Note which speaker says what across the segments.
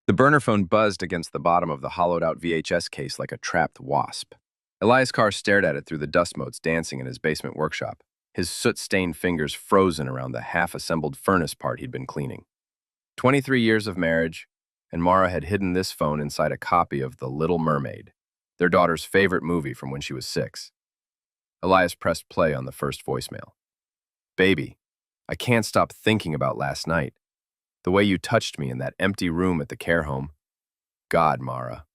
Speaker 1: The burner phone buzzed against the bottom of the hollowed-out VHS case like a trapped wasp. Elias Carr stared at it through the dust motes dancing in his basement workshop, his soot-stained fingers frozen around the half-assembled furnace part he'd been cleaning. 23 years of marriage, and Mara had hidden this phone inside a copy of The Little Mermaid, their daughter's favorite movie from when she was 6. Elias pressed play on the first voicemail. "Baby, I can't stop thinking about last night. The way you touched me in that empty room at the care home. God, Mara,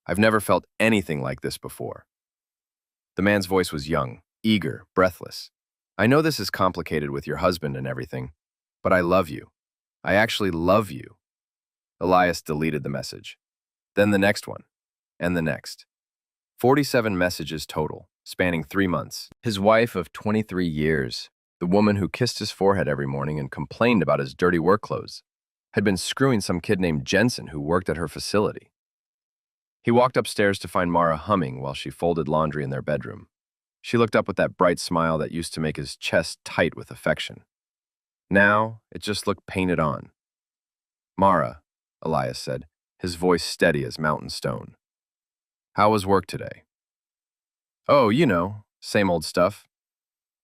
Speaker 1: I've never felt anything like this before." The man's voice was young, eager, breathless. "I know this is complicated with your husband and everything, but I love you. I actually love you." Elias deleted the message. Then the next one, and the next. 47 messages total, spanning 3 months. His wife of 23 years, the woman who kissed his forehead every morning and complained about his dirty work clothes, had been screwing some kid named Jensen who worked at her facility. He walked upstairs to find Mara humming while she folded laundry in their bedroom. She looked up with that bright smile that used to make his chest tight with affection. Now, it just looked painted on. "Mara," Elias said, his voice steady as mountain stone. "How was work today?" "Oh, you know, same old stuff.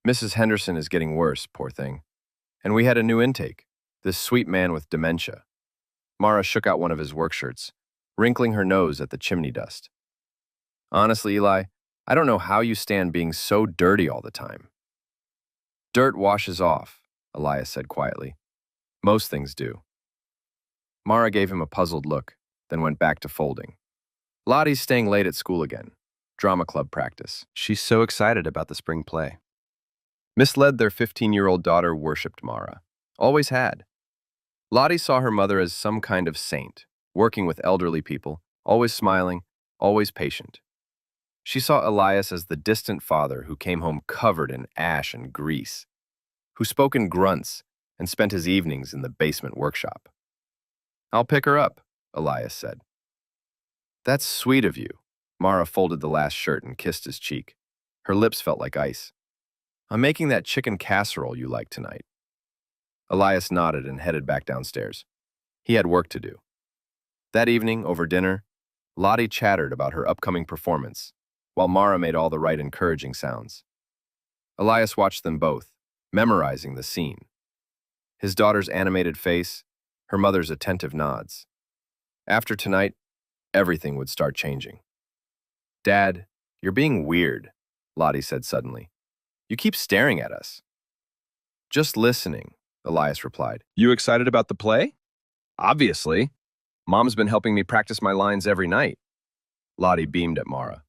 Speaker 1: Mrs. Henderson is getting worse, poor thing. And we had a new intake, this sweet man with dementia." Mara shook out one of his work shirts, wrinkling her nose at the chimney dust. "Honestly, Eli, I don't know how you stand being so dirty all the time." "Dirt washes off," Elias said quietly. "Most things do." Mara gave him a puzzled look, then went back to folding. "Lottie's staying late at school again. Drama club practice. She's so excited about the spring play." Misled, their 15-year-old daughter worshipped Mara. Always had. Lottie saw her mother as some kind of saint, working with elderly people, always smiling, always patient. She saw Elias as the distant father who came home covered in ash and grease, who spoke in grunts and spent his evenings in the basement workshop. "I'll pick her up," Elias said. "That's sweet of you." Mara folded the last shirt and kissed his cheek. Her lips felt like ice. "I'm making that chicken casserole you like tonight." Elias nodded and headed back downstairs. He had work to do. That evening, over dinner, Lottie chattered about her upcoming performance, while Mara made all the right encouraging sounds. Elias watched them both, memorizing the scene. His daughter's animated face, her mother's attentive nods. After tonight, everything would start changing. "Dad, you're being weird," Lottie said suddenly. "You keep staring at us." "Just listening," Elias replied. "You excited about the play?" "Obviously. Mom's been helping me practice my lines every night." Lottie beamed at Mara.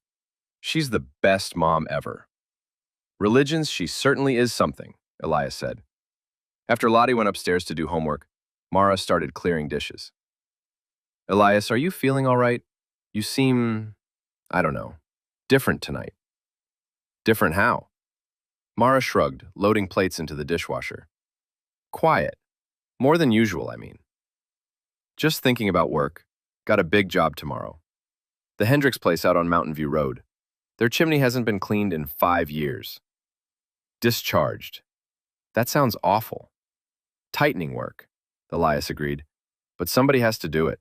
Speaker 1: "She's the best mom ever." "Religions, she certainly is something," Elias said. After Lottie went upstairs to do homework, Mara started clearing dishes. "Elias, are you feeling all right? You seem, I don't know, different tonight." "Different how?" Mara shrugged, loading plates into the dishwasher. "Quiet. More than usual, I mean. Just thinking about work. Got a big job tomorrow. The Hendricks place out on Mountain View Road. Their chimney hasn't been cleaned in 5 years. Discharged. That sounds awful." "Tightening work," Elias agreed, "but somebody has to do it."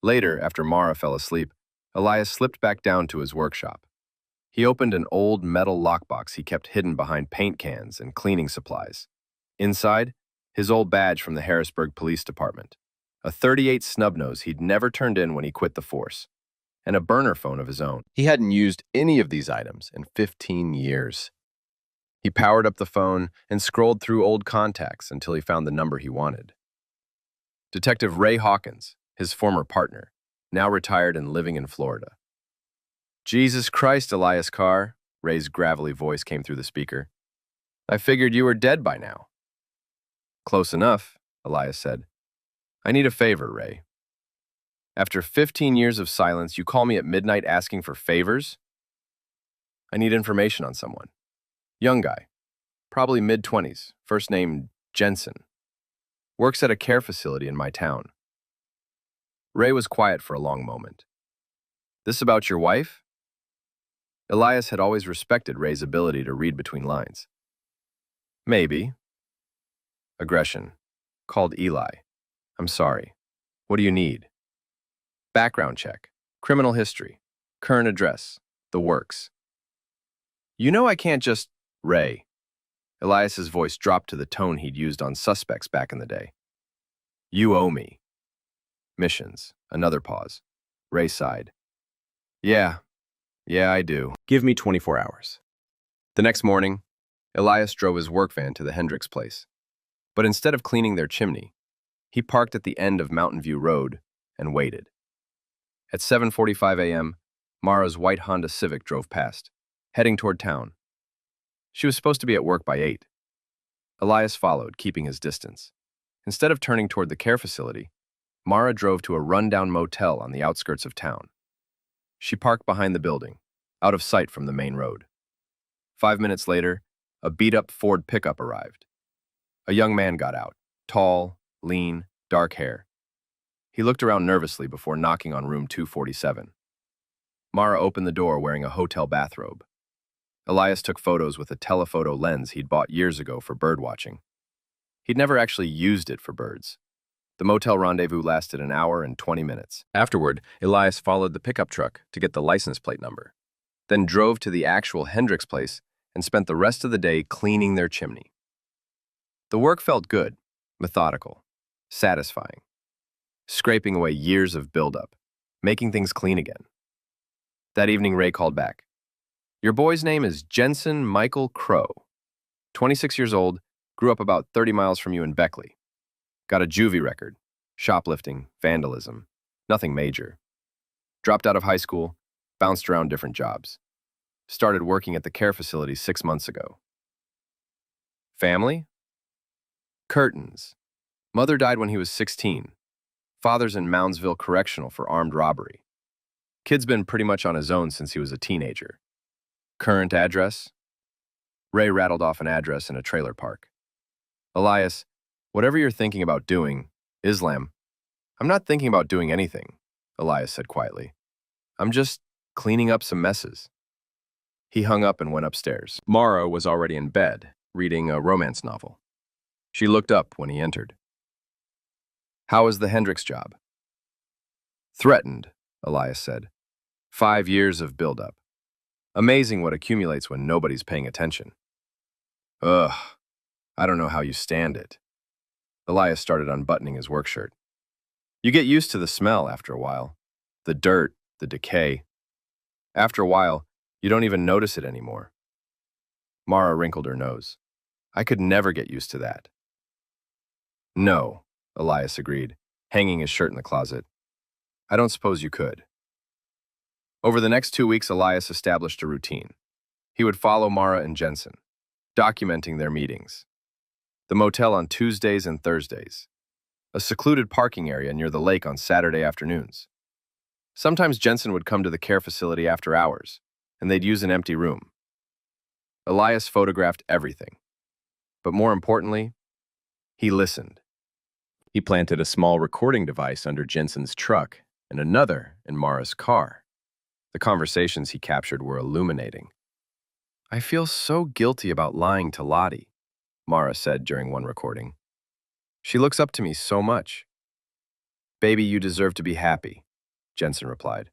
Speaker 1: Later, after Mara fell asleep, Elias slipped back down to his workshop. He opened an old metal lockbox he kept hidden behind paint cans and cleaning supplies. Inside, his old badge from the Harrisburg Police Department, a .38 snub-nose he'd never turned in when he quit the force, and a burner phone of his own. He hadn't used any of these items in 15 years. He powered up the phone and scrolled through old contacts until he found the number he wanted. Detective Ray Hawkins, his former partner, now retired and living in Florida. "Jesus Christ, Elias Carr," Ray's gravelly voice came through the speaker. "I figured you were dead by now." "Close enough," Elias said. "I need a favor, Ray." "After 15 years of silence, you call me at midnight asking for favors?" "I need information on someone. Young guy, probably mid-20s, first name Jensen. Works at a care facility in my town." Ray was quiet for a long moment. "This about your wife?" Elias had always respected Ray's ability to read between lines. "Maybe." Aggression. Called Eli. "I'm sorry. What do you need?" Background check, criminal history, current address, the works. You know I can't just, Ray. Elias's voice dropped to the tone he'd used on suspects back in the day. You owe me. Missions. Another pause. Ray sighed. Yeah, I do. Give me 24 hours. The next morning, Elias drove his work van to the Hendricks place. But instead of cleaning their chimney, he parked at the end of Mountain View Road and waited. At 7:45 a.m., Mara's white Honda Civic drove past, heading toward town. She was supposed to be at work by 8. Elias followed, keeping his distance. Instead of turning toward the care facility, Mara drove to a rundown motel on the outskirts of town. She parked behind the building, out of sight from the main road. 5 minutes later, a beat-up Ford pickup arrived. A young man got out, tall, lean, dark hair. He looked around nervously before knocking on room 247. Mara opened the door wearing a hotel bathrobe. Elias took photos with a telephoto lens he'd bought years ago for birdwatching. He'd never actually used it for birds. The motel rendezvous lasted an hour and 20 minutes. Afterward, Elias followed the pickup truck to get the license plate number, then drove to the actual Hendricks place and spent the rest of the day cleaning their chimney. The work felt good, methodical, satisfying, scraping away years of buildup, making things clean again. That evening, Ray called back. Your boy's name is Jensen Michael Crow. 26 years old, grew up about 30 miles from you in Beckley. Got a juvie record, shoplifting, vandalism, nothing major. Dropped out of high school, bounced around different jobs. Started working at the care facility 6 months ago. Family? Curtains. Mother died when he was 16. Father's in Moundsville Correctional for armed robbery. Kid's been pretty much on his own since he was a teenager. Current address? Ray rattled off an address in a trailer park. Elias, whatever you're thinking about doing, Islam. I'm not thinking about doing anything, Elias said quietly. I'm just cleaning up some messes. He hung up and went upstairs. Mara was already in bed, reading a romance novel. She looked up when he entered. How was the Hendricks job? Threatened, Elias said. 5 years of buildup. Amazing what accumulates when nobody's paying attention. Ugh, I don't know how you stand it. Elias started unbuttoning his work shirt. You get used to the smell after a while. The dirt, the decay. After a while, you don't even notice it anymore. Mara wrinkled her nose. I could never get used to that. No, Elias agreed, hanging his shirt in the closet. I don't suppose you could. Over the next 2 weeks, Elias established a routine. He would follow Mara and Jensen, documenting their meetings. The motel on Tuesdays and Thursdays. A secluded parking area near the lake on Saturday afternoons. Sometimes Jensen would come to the care facility after hours, and they'd use an empty room. Elias photographed everything. But more importantly, he listened. He planted a small recording device under Jensen's truck and another in Mara's car. The conversations he captured were illuminating. I feel so guilty about lying to Lottie, Mara said during one recording. She looks up to me so much. Baby, you deserve to be happy, Jensen replied.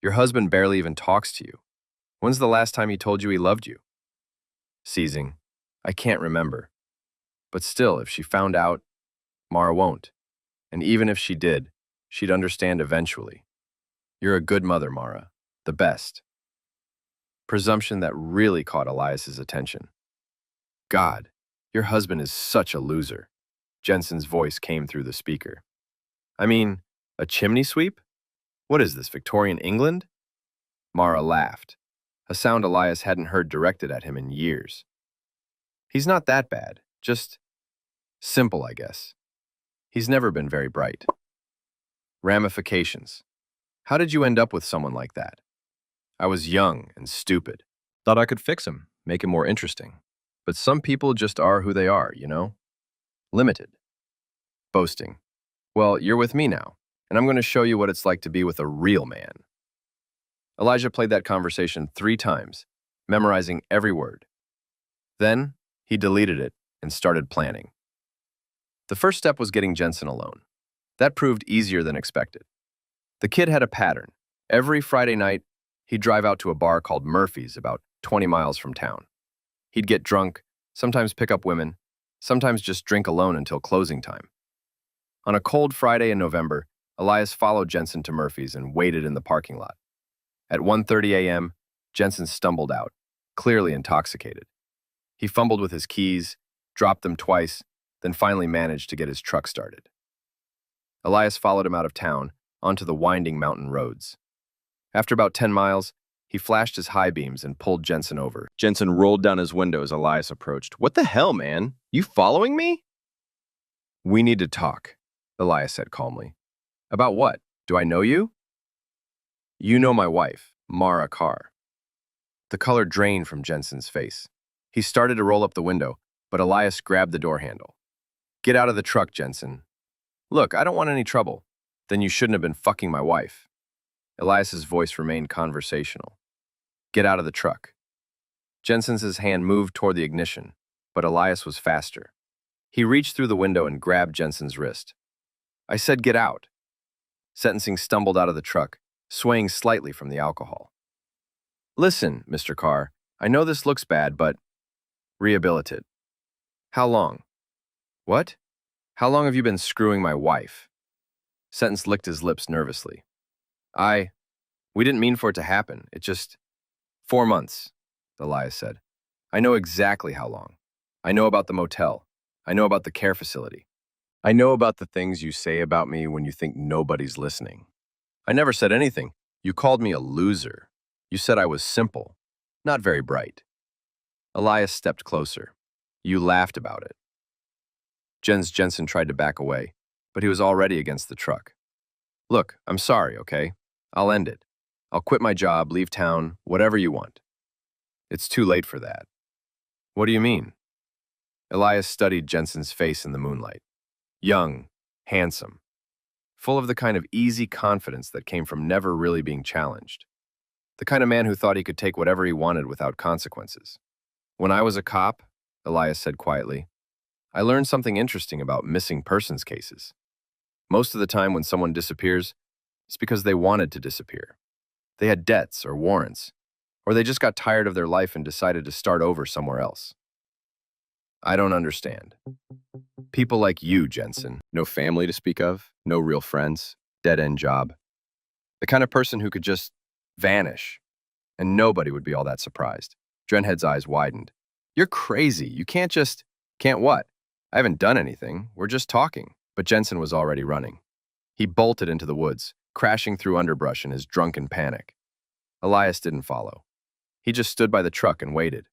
Speaker 1: Your husband barely even talks to you. When's the last time he told you he loved you? Seizing. I can't remember. But still, if she found out, Mara won't. And even if she did, she'd understand eventually. You're a good mother, Mara. The best. Presumption that really caught Elias's attention. God, your husband is such a loser. Jensen's voice came through the speaker. I mean, a chimney sweep? What is this, Victorian England? Mara laughed, a sound Elias hadn't heard directed at him in years. He's not that bad, just simple, I guess. He's never been very bright. Ramifications. How did you end up with someone like that? I was young and stupid. Thought I could fix him, make him more interesting. But some people just are who they are, you know? Limited. Boasting. Well, you're with me now, and I'm going to show you what it's like to be with a real man. Elijah played that conversation 3 times, memorizing every word. Then, he deleted it and started planning. The first step was getting Jensen alone. That proved easier than expected. The kid had a pattern. Every Friday night, he'd drive out to a bar called Murphy's about 20 miles from town. He'd get drunk, sometimes pick up women, sometimes just drink alone until closing time. On a cold Friday in November, Elias followed Jensen to Murphy's and waited in the parking lot. At 1:30 a.m., Jensen stumbled out, clearly intoxicated. He fumbled with his keys, dropped them twice, then finally managed to get his truck started. Elias followed him out of town, onto the winding mountain roads. After about 10 miles, he flashed his high beams and pulled Jensen over. Jensen rolled down his window as Elias approached. "What the hell, man? You following me?" "We need to talk," Elias said calmly. "About what? Do I know you?" "You know my wife, Mara Carr." The color drained from Jensen's face. He started to roll up the window, but Elias grabbed the door handle. "Get out of the truck, Jensen." "Look, I don't want any trouble." "Then you shouldn't have been fucking my wife." Elias's voice remained conversational. "Get out of the truck." Jensen's hand moved toward the ignition, but Elias was faster. He reached through the window and grabbed Jensen's wrist. "I said get out." Sentencing stumbled out of the truck, swaying slightly from the alcohol. "Listen, Mr. Carr, I know this looks bad, but rehabilitate." "How long?" "What? How long have you been screwing my wife?" Sentence licked his lips nervously. We didn't mean for it to happen. It just... 4 months, Elias said. "I know exactly how long. I know about the motel. I know about the care facility. I know about the things you say about me when you think nobody's listening. I never said anything. You called me a loser. You said I was simple, not very bright." Elias stepped closer. "You laughed about it." Jensen tried to back away, but he was already against the truck. "Look, I'm sorry, okay? I'll end it. I'll quit my job, leave town, whatever you want." "It's too late for that." "What do you mean?" Elias studied Jensen's face in the moonlight. Young, handsome, full of the kind of easy confidence that came from never really being challenged. The kind of man who thought he could take whatever he wanted without consequences. "When I was a cop," Elias said quietly, "I learned something interesting about missing persons cases. Most of the time when someone disappears, it's because they wanted to disappear. They had debts or warrants, or they just got tired of their life and decided to start over somewhere else." "I don't understand." "People like you, Jensen. No family to speak of, no real friends, dead-end job. The kind of person who could just vanish, and nobody would be all that surprised." Drenhead's eyes widened. "You're crazy. You can't just..." "Can't what? I haven't done anything. We're just talking." But Jensen was already running. He bolted into the woods, crashing through underbrush in his drunken panic. Elias didn't follow. He just stood by the truck and waited.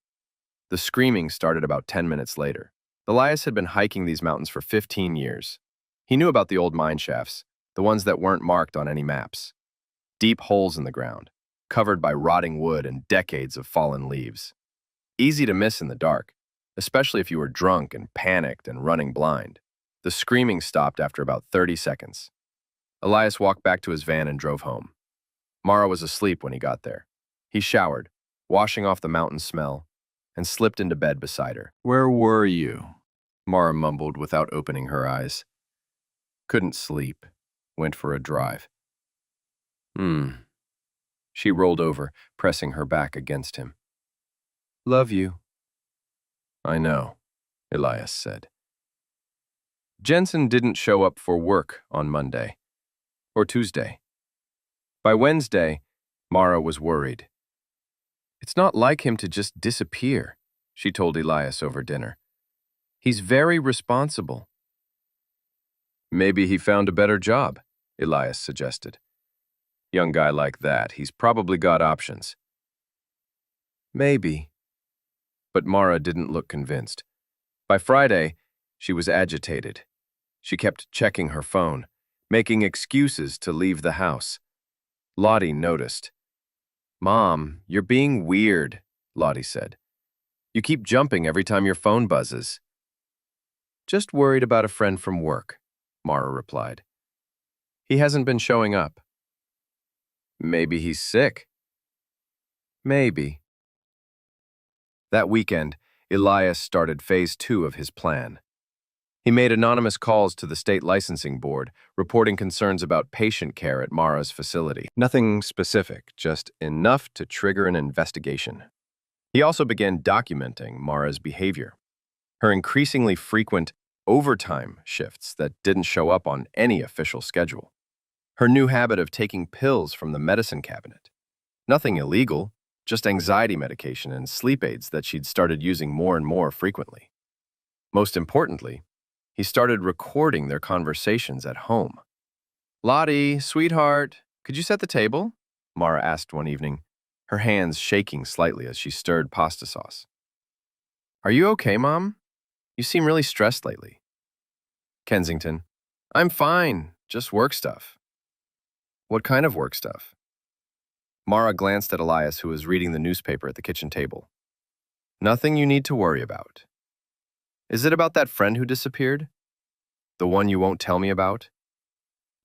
Speaker 1: The screaming started about 10 minutes later. Elias had been hiking these mountains for 15 years. He knew about the old mine shafts, the ones that weren't marked on any maps. Deep holes in the ground, covered by rotting wood and decades of fallen leaves. Easy to miss in the dark, especially if you were drunk and panicked and running blind. The screaming stopped after about 30 seconds. Elias walked back to his van and drove home. Mara was asleep when he got there. He showered, washing off the mountain smell, and slipped into bed beside her. "Where were you?" Mara mumbled without opening her eyes. "Couldn't sleep. Went for a drive." She rolled over, pressing her back against him. "Love you." "I know," Elias said. Jensen didn't show up for work on Monday or Tuesday. By Wednesday, Mara was worried. "It's not like him to just disappear," she told Elias over dinner. "He's very responsible." "Maybe he found a better job," Elias suggested. "Young guy like that, he's probably got options." "Maybe." But Mara didn't look convinced. By Friday, she was agitated. She kept checking her phone, making excuses to leave the house. Lottie noticed. "Mom, you're being weird," Lottie said. "You keep jumping every time your phone buzzes." "Just worried about a friend from work," Mara replied. "He hasn't been showing up." "Maybe he's sick." "Maybe." That weekend, Elias started phase 2 of his plan. He made anonymous calls to the state licensing board, reporting concerns about patient care at Mara's facility. Nothing specific, just enough to trigger an investigation. He also began documenting Mara's behavior, her increasingly frequent overtime shifts that didn't show up on any official schedule, her new habit of taking pills from the medicine cabinet. Nothing illegal, just anxiety medication and sleep aids that she'd started using more and more frequently. Most importantly, he started recording their conversations at home. "Lottie, sweetheart, could you set the table?" Mara asked one evening, her hands shaking slightly as she stirred pasta sauce. "Are you okay, Mom? You seem really stressed lately." Kensington, "I'm fine, just work stuff." "What kind of work stuff?" Mara glanced at Elias, who was reading the newspaper at the kitchen table. "Nothing you need to worry about." "Is it about that friend who disappeared? The one you won't tell me about?"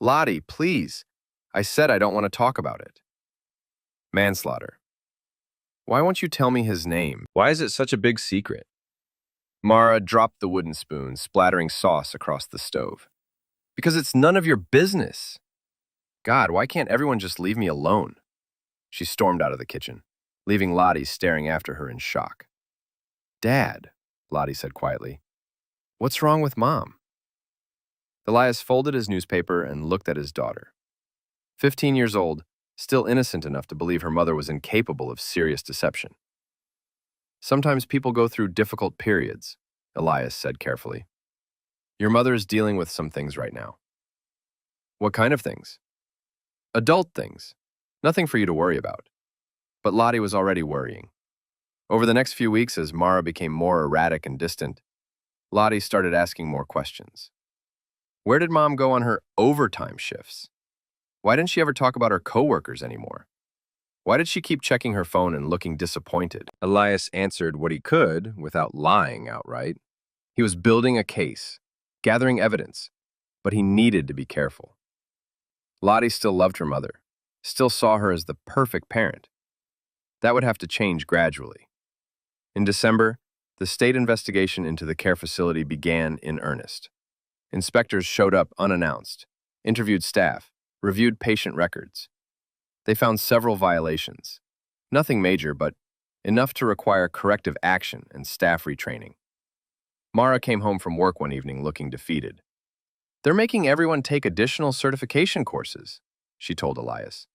Speaker 1: "Lottie, please. I said I don't want to talk about it." "Manslaughter." "Why won't you tell me his name? Why is it such a big secret?" Mara dropped the wooden spoon, splattering sauce across the stove. "Because it's none of your business. God, why can't everyone just leave me alone?" She stormed out of the kitchen, leaving Lottie staring after her in shock. "Dad," Lottie said quietly, "what's wrong with Mom?" Elias folded his newspaper and looked at his daughter. 15 years old, still innocent enough to believe her mother was incapable of serious deception. "Sometimes people go through difficult periods," Elias said carefully. "Your mother is dealing with some things right now." "What kind of things?" "Adult things. Nothing for you to worry about." But Lottie was already worrying. Over the next few weeks, as Mara became more erratic and distant, Lottie started asking more questions. Where did Mom go on her overtime shifts? Why didn't she ever talk about her coworkers anymore? Why did she keep checking her phone and looking disappointed? Elias answered what he could without lying outright. He was building a case, gathering evidence, but he needed to be careful. Lottie still loved her mother, still saw her as the perfect parent. That would have to change gradually. In December, the state investigation into the care facility began in earnest. Inspectors showed up unannounced, interviewed staff, reviewed patient records. They found several violations. Nothing major, but enough to require corrective action and staff retraining. Mara came home from work one evening looking defeated. "They're making everyone take additional certification courses," she told Elias.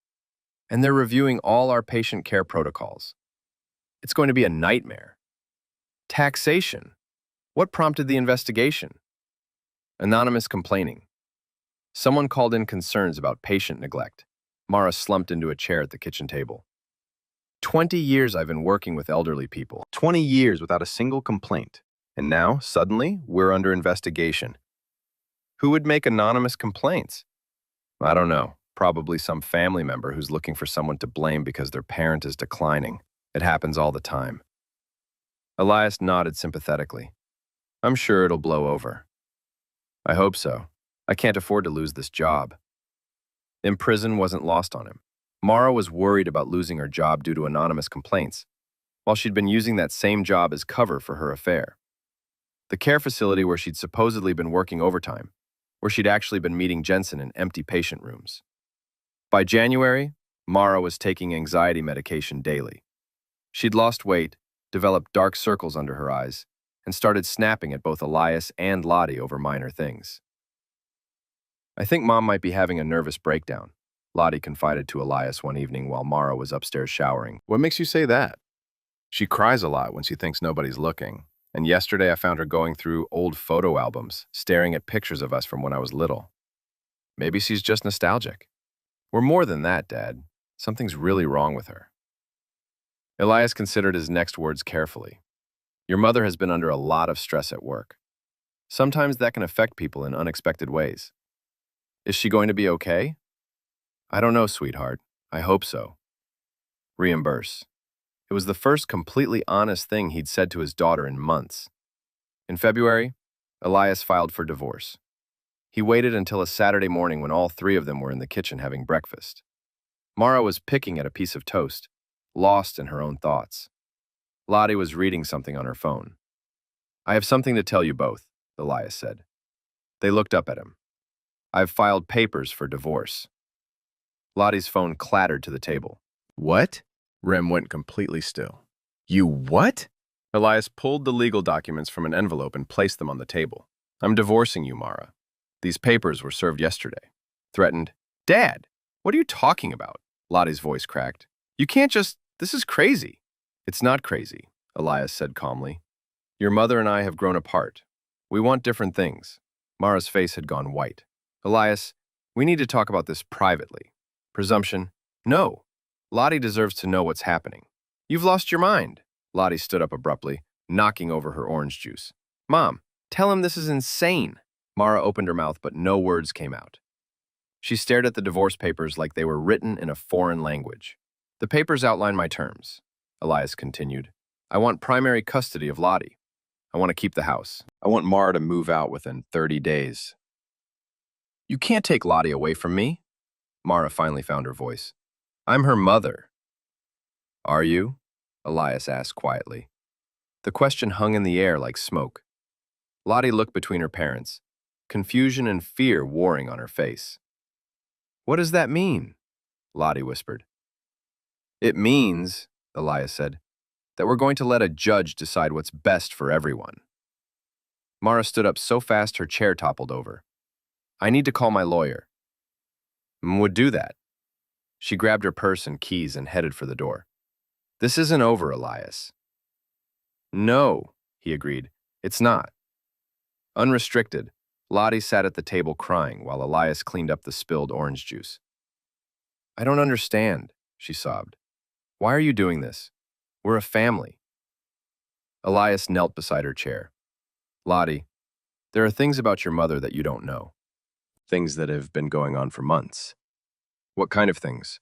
Speaker 1: "And they're reviewing all our patient care protocols. It's going to be a nightmare." Taxation. What prompted the investigation? Anonymous complaining. Someone called in concerns about patient neglect. Mara slumped into a chair at the kitchen table. 20 years I've been working with elderly people. 20 years without a single complaint. And now, suddenly, we're under investigation. Who would make anonymous complaints? I don't know. Probably some family member who's looking for someone to blame because their parent is declining. It happens all the time. Elias nodded sympathetically. "I'm sure it'll blow over." "I hope so. I can't afford to lose this job." Imprison wasn't lost on him. Mara was worried about losing her job due to anonymous complaints, while she'd been using that same job as cover for her affair. The care facility where she'd supposedly been working overtime, where she'd actually been meeting Jensen in empty patient rooms. By January, Mara was taking anxiety medication daily. She'd lost weight, developed dark circles under her eyes, and started snapping at both Elias and Lottie over minor things. "I think Mom might be having a nervous breakdown," Lottie confided to Elias one evening while Mara was upstairs showering. "What makes you say that?" "She cries a lot when she thinks nobody's looking. And yesterday I found her going through old photo albums, staring at pictures of us from when I was little. Maybe she's just nostalgic." "We're more than that, Dad. Something's really wrong with her." Elias considered his next words carefully. "Your mother has been under a lot of stress at work. Sometimes that can affect people in unexpected ways. Is she going to be okay?" "I don't know, sweetheart. I hope so." Reimburse. It was the first completely honest thing he'd said to his daughter in months. In February, Elias filed for divorce. He waited until a Saturday morning when all three of them were in the kitchen having breakfast. Mara was picking at a piece of toast, lost in her own thoughts. Lottie was reading something on her phone. "I have something to tell you both," Elias said. They looked up at him. I've filed papers for divorce. Lottie's phone clattered to the table. What? Rem went completely still. You what? Elias pulled the legal documents from an envelope and placed them on the table. I'm divorcing you, Mara. These papers were served yesterday. Threatened. Dad, what are you talking about? Lottie's voice cracked. You can't just... This is crazy. It's not crazy, Elias said calmly. Your mother and I have grown apart. We want different things. Mara's face had gone white. Elias, we need to talk about this privately. Presumption. No. Lottie deserves to know what's happening. You've lost your mind. Lottie stood up abruptly, knocking over her orange juice. Mom, tell him this is insane. Mara opened her mouth, but no words came out. She stared at the divorce papers like they were written in a foreign language. The papers outline my terms, Elias continued. I want primary custody of Lottie. I want to keep the house. I want Mara to move out within 30 days. You can't take Lottie away from me. Mara finally found her voice. I'm her mother. Are you? Elias asked quietly. The question hung in the air like smoke. Lottie looked between her parents, confusion and fear warring on her face. What does that mean? Lottie whispered. It means, Elias said, that we're going to let a judge decide what's best for everyone. Mara stood up so fast her chair toppled over. I need to call my lawyer. Would do that. She grabbed her purse and keys and headed for the door. This isn't over, Elias. No, he agreed. It's not. Unrestricted, Lottie sat at the table crying while Elias cleaned up the spilled orange juice. I don't understand, she sobbed. Why are you doing this? We're a family. Elias knelt beside her chair. Lottie, there are things about your mother that you don't know. Things that have been going on for months. What kind of things?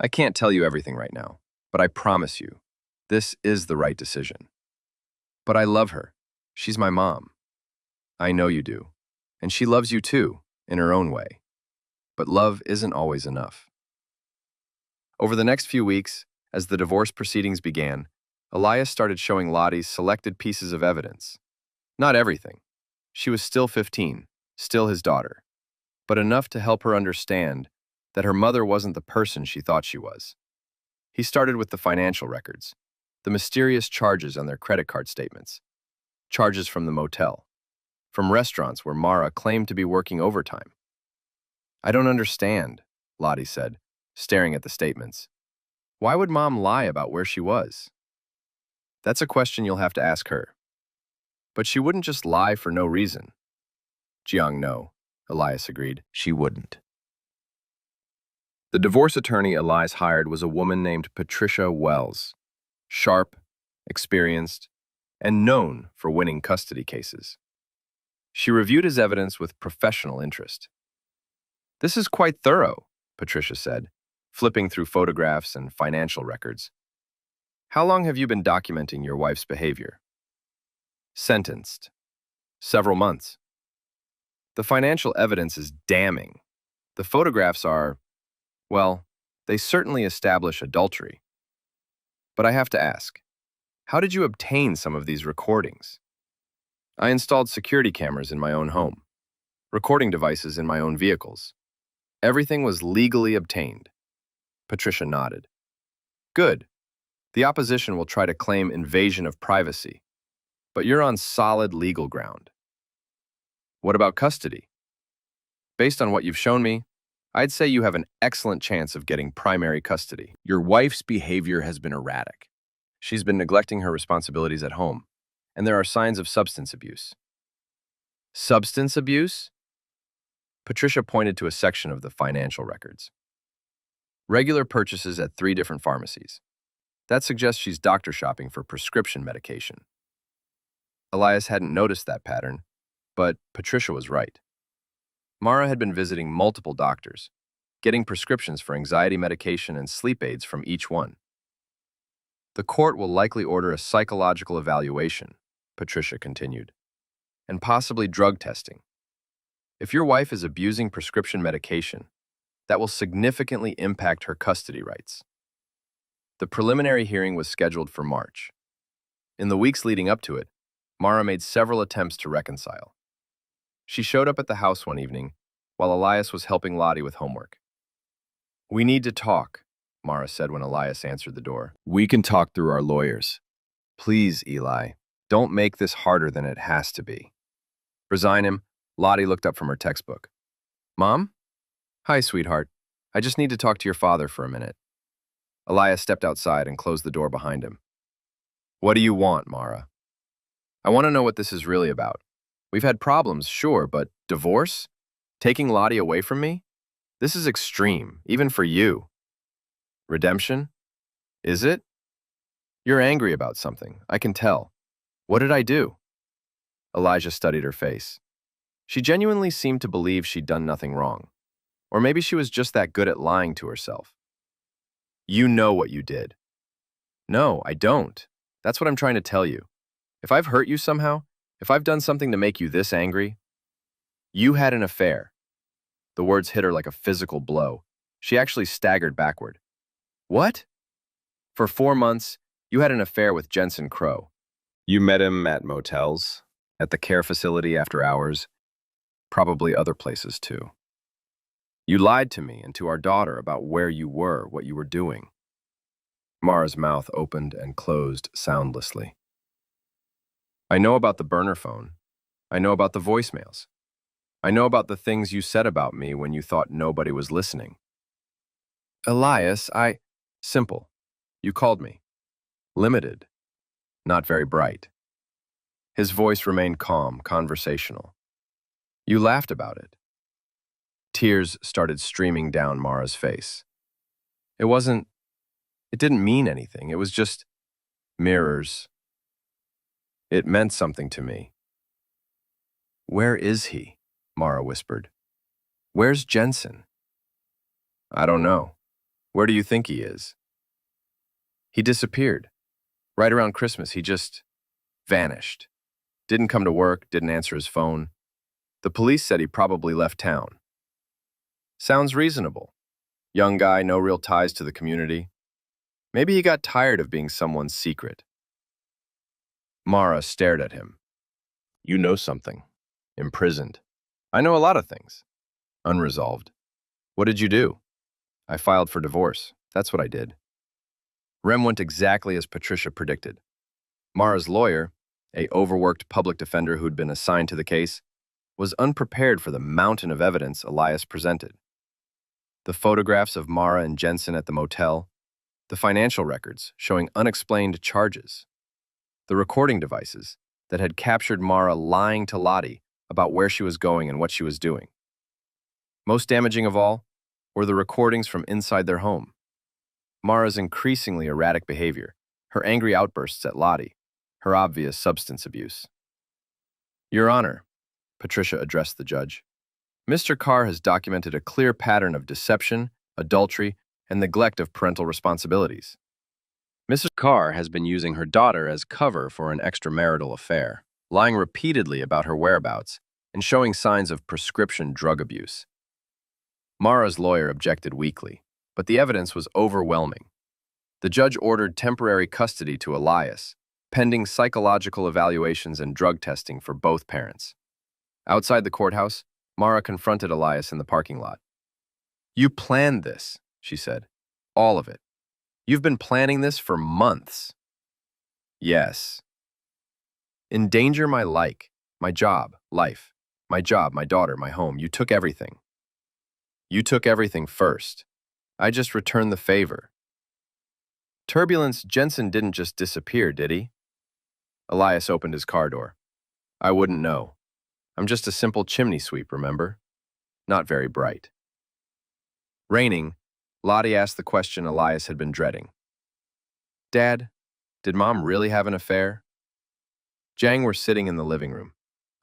Speaker 1: I can't tell you everything right now, but I promise you, this is the right decision. But I love her. She's my mom. I know you do. And she loves you too, in her own way. But love isn't always enough. Over the next few weeks, as the divorce proceedings began, Elias started showing Lottie selected pieces of evidence. Not everything. She was still 15, still his daughter, but enough to help her understand that her mother wasn't the person she thought she was. He started with the financial records, the mysterious charges on their credit card statements, charges from the motel, from restaurants where Mara claimed to be working overtime. I don't understand, Lottie said, staring at the statements. Why would Mom lie about where she was? That's a question you'll have to ask her. But she wouldn't just lie for no reason. Jiang, no, Elias agreed. She wouldn't. The divorce attorney Elias hired was a woman named Patricia Wells, sharp, experienced, and known for winning custody cases. She reviewed his evidence with professional interest. This is quite thorough, Patricia said, flipping through photographs and financial records. How long have you been documenting your wife's behavior? Sentenced. Several months. The financial evidence is damning. The photographs are, well, they certainly establish adultery. But I have to ask, how did you obtain some of these recordings? I installed security cameras in my own home, recording devices in my own vehicles. Everything was legally obtained. Patricia nodded. Good. The opposition will try to claim invasion of privacy, but you're on solid legal ground. What about custody? Based on what you've shown me, I'd say you have an excellent chance of getting primary custody. Your wife's behavior has been erratic. She's been neglecting her responsibilities at home, and there are signs of substance abuse. Substance abuse? Patricia pointed to a section of the financial records. Regular purchases at 3 different pharmacies. That suggests she's doctor shopping for prescription medication. Elias hadn't noticed that pattern, but Patricia was right. Mara had been visiting multiple doctors, getting prescriptions for anxiety medication and sleep aids from each one. The court will likely order a psychological evaluation, Patricia continued, and possibly drug testing. If your wife is abusing prescription medication, that will significantly impact her custody rights. The preliminary hearing was scheduled for March. In the weeks leading up to it, Mara made several attempts to reconcile. She showed up at the house one evening while Elias was helping Lottie with homework. "We need to talk," Mara said when Elias answered the door. "We can talk through our lawyers. Please, Eli, don't make this harder than it has to be." Resign him, Lottie looked up from her textbook. "Mom? Hi, sweetheart. I just need to talk to your father for a minute." Elias stepped outside and closed the door behind him. "What do you want, Mara?" "I want to know what this is really about. We've had problems, sure, but divorce? Taking Lottie away from me? This is extreme, even for you." "Redemption? Is it? You're angry about something, I can tell. What did I do?" Elijah studied her face. She genuinely seemed to believe she'd done nothing wrong. Or maybe she was just that good at lying to herself. "You know what you did." "No, I don't. That's what I'm trying to tell you. If I've hurt you somehow, if I've done something to make you this angry, you had an affair." The words hit her like a physical blow. She actually staggered backward. "What?" "For 4 months, you had an affair with Jensen Crow. You met him at motels, at the care facility after hours, probably other places too. You lied to me and to our daughter about where you were, what you were doing." Mara's mouth opened and closed soundlessly. "I know about the burner phone. I know about the voicemails. I know about the things you said about me when you thought nobody was listening." "Elias, Simple. You called me. Limited. Not very bright." His voice remained calm, conversational. "You laughed about it." Tears started streaming down Mara's face. It didn't mean anything. It was just mirrors. It meant something to me. "Where is he?" Mara whispered. "Where's Jensen?" "I don't know. Where do you think he is?" "He disappeared. Right around Christmas, he just vanished. Didn't come to work, didn't answer his phone. The police said he probably left town." "Sounds reasonable. Young guy, no real ties to the community. Maybe he got tired of being someone's secret." Mara stared at him. "You know something. Imprisoned. I know a lot of things. Unresolved. What did you do?" "I filed for divorce. That's what I did." Rem went exactly as Patricia predicted. Mara's lawyer, a overworked public defender who'd been assigned to the case, was unprepared for the mountain of evidence Elias presented. The photographs of Mara and Jensen at the motel, the financial records showing unexplained charges, the recording devices that had captured Mara lying to Lottie about where she was going and what she was doing. Most damaging of all were the recordings from inside their home. Mara's increasingly erratic behavior, her angry outbursts at Lottie, her obvious substance abuse. "Your Honor," Patricia addressed the judge, "Mr. Carr has documented a clear pattern of deception, adultery, and neglect of parental responsibilities. Mrs. Carr has been using her daughter as cover for an extramarital affair, lying repeatedly about her whereabouts, and showing signs of prescription drug abuse." Mara's lawyer objected weakly, but the evidence was overwhelming. The judge ordered temporary custody to Elias, pending psychological evaluations and drug testing for both parents. Outside the courthouse, Mara confronted Elias in the parking lot. "You planned this," she said. "All of it. You've been planning this for months." "Yes." "Endanger my my job, life, my job, my daughter, my home. You took everything." "You took everything first. I just returned the favor." "Turbulence, Jensen didn't just disappear, did he?" Elias opened his car door. "I wouldn't know. I'm just a simple chimney sweep, remember? Not very bright." Raining, Lottie asked the question Elias had been dreading. "Dad, did Mom really have an affair?" Jang were sitting in the living room,